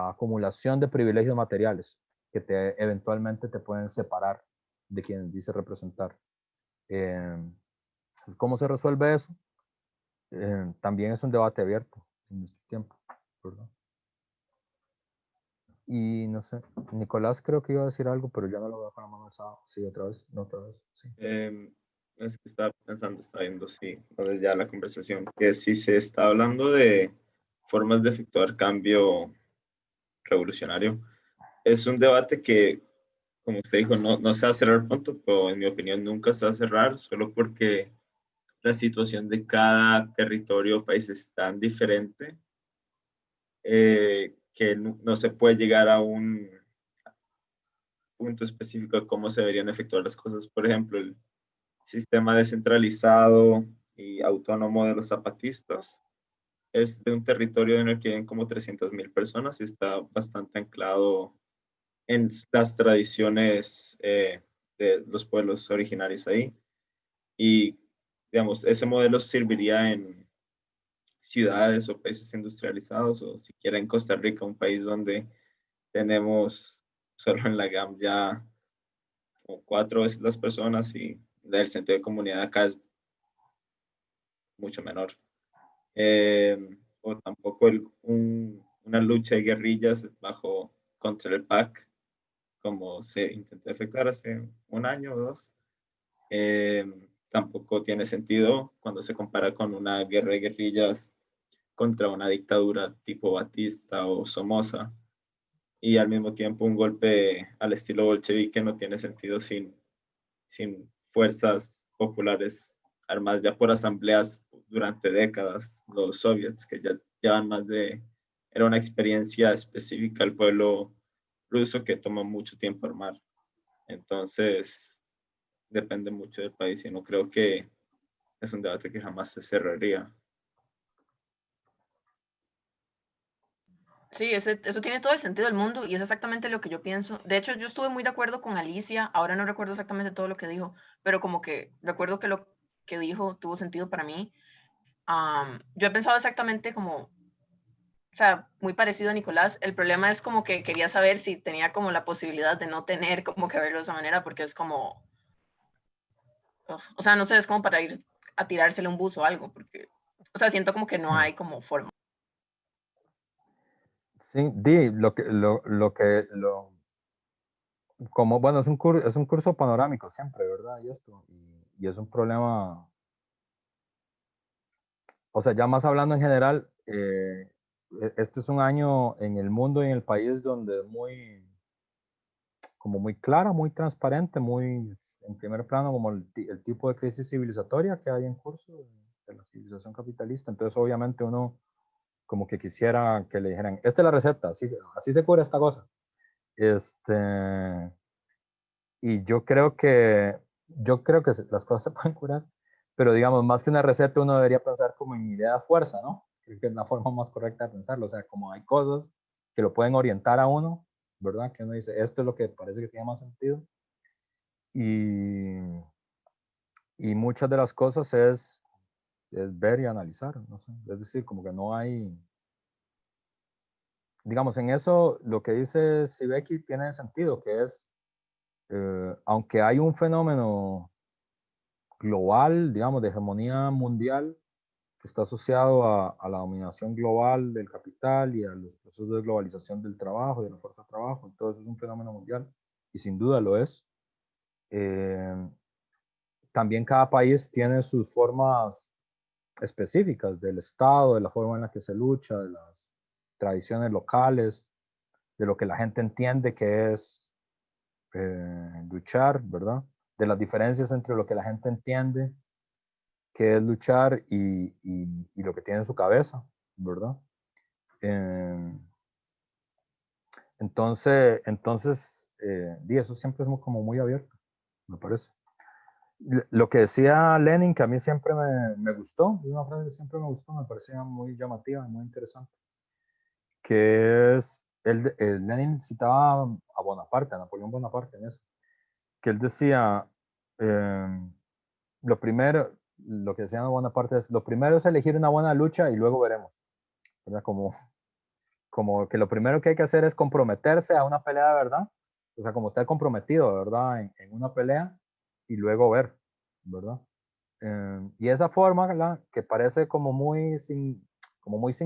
Speaker 1: acumulación de privilegios materiales que eventualmente te pueden separar de quien dice representar. ¿Cómo se resuelve eso? También es un debate abierto en este tiempo, ¿verdad? Y no sé, Nicolás creo que iba a decir algo, pero ya no lo veo con la mano alzada. Sí, otra vez, no otra vez, sí.
Speaker 5: Es que estaba viendo, sí, desde ya la conversación, que si se está hablando de formas de efectuar cambio revolucionario, es un debate que, como usted dijo, no se va a cerrar pronto, pero en mi opinión nunca se va a cerrar, solo porque la situación de cada territorio o país es tan diferente que no se puede llegar a un punto específico de cómo se deberían efectuar las cosas. Por ejemplo, el sistema descentralizado y autónomo de los zapatistas es de un territorio en el que viven como 300.000 personas y está bastante anclado en las tradiciones de los pueblos originarios ahí. Y, digamos, ese modelo serviría en ciudades o países industrializados, o siquiera en Costa Rica, un país donde tenemos solo en la GAM ya como 4 veces las personas y el sentido de comunidad acá es mucho menor. O tampoco una lucha de guerrillas contra el PAC, como se intentó efectuar hace un año o dos. Tampoco tiene sentido cuando se compara con una guerra de guerrillas contra una dictadura tipo Batista o Somoza, y al mismo tiempo un golpe al estilo bolchevique no tiene sentido sin fuerzas populares armadas ya por asambleas durante décadas, los soviets, que ya llevan era una experiencia específica al pueblo ruso que toma mucho tiempo armar. Entonces, depende mucho del país y no creo que es un debate que jamás se cerraría.
Speaker 4: Sí, eso tiene todo el sentido del mundo y es exactamente lo que yo pienso. De hecho, yo estuve muy de acuerdo con Alicia, ahora no recuerdo exactamente todo lo que dijo, pero como que recuerdo que lo que dijo tuvo sentido para mí. Yo he pensado exactamente como, o sea, muy parecido a Nicolás. El problema es como que quería saber si tenía como la posibilidad de no tener como que verlo de esa manera, porque es como, o sea, no sé, es como para ir a tirársele un bus o algo, porque, o sea, siento como que no hay como forma.
Speaker 1: Sí, di, como, bueno, es un curso panorámico siempre, ¿verdad? Y es un problema, o sea, ya más hablando en general, este es un año en el mundo y en el país donde es como muy clara, muy transparente, muy en primer plano como el tipo de crisis civilizatoria que hay en curso de la civilización capitalista. Entonces, obviamente uno como que quisiera que le dijeran, esta es la receta, así se cura esta cosa. Y yo creo que las cosas se pueden curar, pero digamos, más que una receta, uno debería pensar como en idea de fuerza, ¿no? Creo que es la forma más correcta de pensarlo. O sea, como hay cosas que lo pueden orientar a uno, ¿verdad? Que uno dice, esto es lo que parece que tiene más sentido. Y, y muchas de las cosas es ver y analizar, no sé. Es decir, como que no hay, digamos, en eso lo que dice Sibeki tiene sentido, que es, aunque hay un fenómeno global, digamos, de hegemonía mundial, que está asociado a la dominación global del capital y a los procesos de globalización del trabajo y de la fuerza de trabajo. Entonces es un fenómeno mundial y sin duda lo es. También cada país tiene sus formas específicas del Estado, de la forma en la que se lucha, de las tradiciones locales, de lo que la gente entiende que es luchar, ¿verdad? De las diferencias entre lo que la gente entiende que es luchar y lo que tiene en su cabeza, ¿verdad? Entonces eso siempre es como muy abierto, me parece. Lo que decía Lenin, que a mí siempre me gustó, es una frase que siempre me gustó, me parecía muy llamativa, muy interesante, que es, Lenin citaba a Bonaparte, a Napoleón Bonaparte en eso, que él decía, lo que decía Bonaparte es, lo primero es elegir una buena lucha y luego veremos, ¿verdad? Como que lo primero que hay que hacer es comprometerse a una pelea de verdad, o sea, como estar comprometido, ¿verdad? En una pelea y luego ver, ¿verdad? Y esa forma, ¿verdad? Que parece como muy sin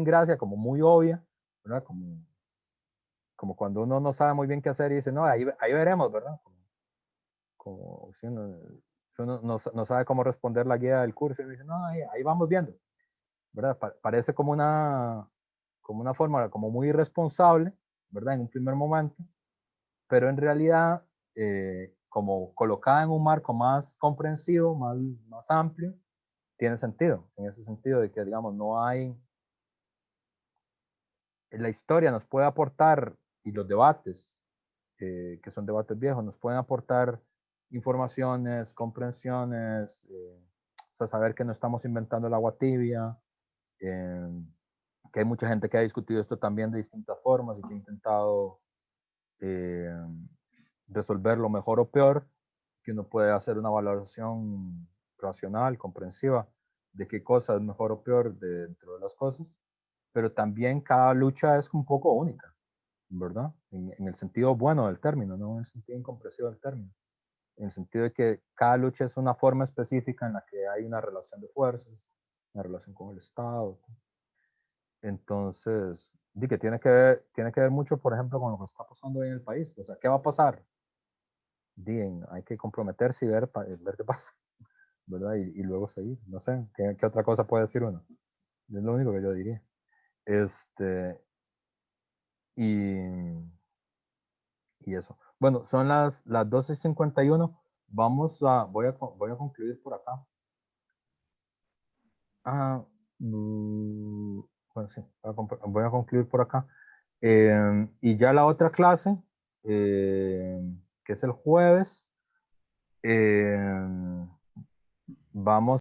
Speaker 1: gracia, como muy obvia, ¿verdad? Como cuando uno no sabe muy bien qué hacer y dice, no, ahí veremos, ¿verdad? Como si uno no sabe cómo responder la guía del curso y dice, no, ahí vamos viendo, ¿verdad? Parece como una forma como muy irresponsable, ¿verdad? En un primer momento, pero en realidad, como colocada en un marco más comprensivo, más amplio, tiene sentido, en ese sentido de que, digamos, no hay, la historia nos puede aportar, y los debates, que son debates viejos, nos pueden aportar informaciones, comprensiones, o sea, saber que no estamos inventando el agua tibia, que hay mucha gente que ha discutido esto también de distintas formas y que ha intentado resolverlo mejor o peor, que uno puede hacer una valoración racional, comprensiva, de qué cosa es mejor o peor dentro de las cosas, pero también cada lucha es un poco única, ¿verdad? En el sentido bueno del término, no en el sentido incomprensivo del término. En el sentido de que cada lucha es una forma específica en la que hay una relación de fuerzas, una relación con el Estado. Entonces, di que tiene que ver mucho, por ejemplo, con lo que está pasando hoy en el país. O sea, ¿qué va a pasar? Hay que comprometerse y ver qué pasa, ¿verdad? Y luego seguir. No sé, ¿qué otra cosa puede decir uno? Es lo único que yo diría. Y eso. Bueno, son las 12:51. Voy a concluir por acá. Bueno, sí, voy a concluir por acá. Y ya la otra clase, que es el jueves, vamos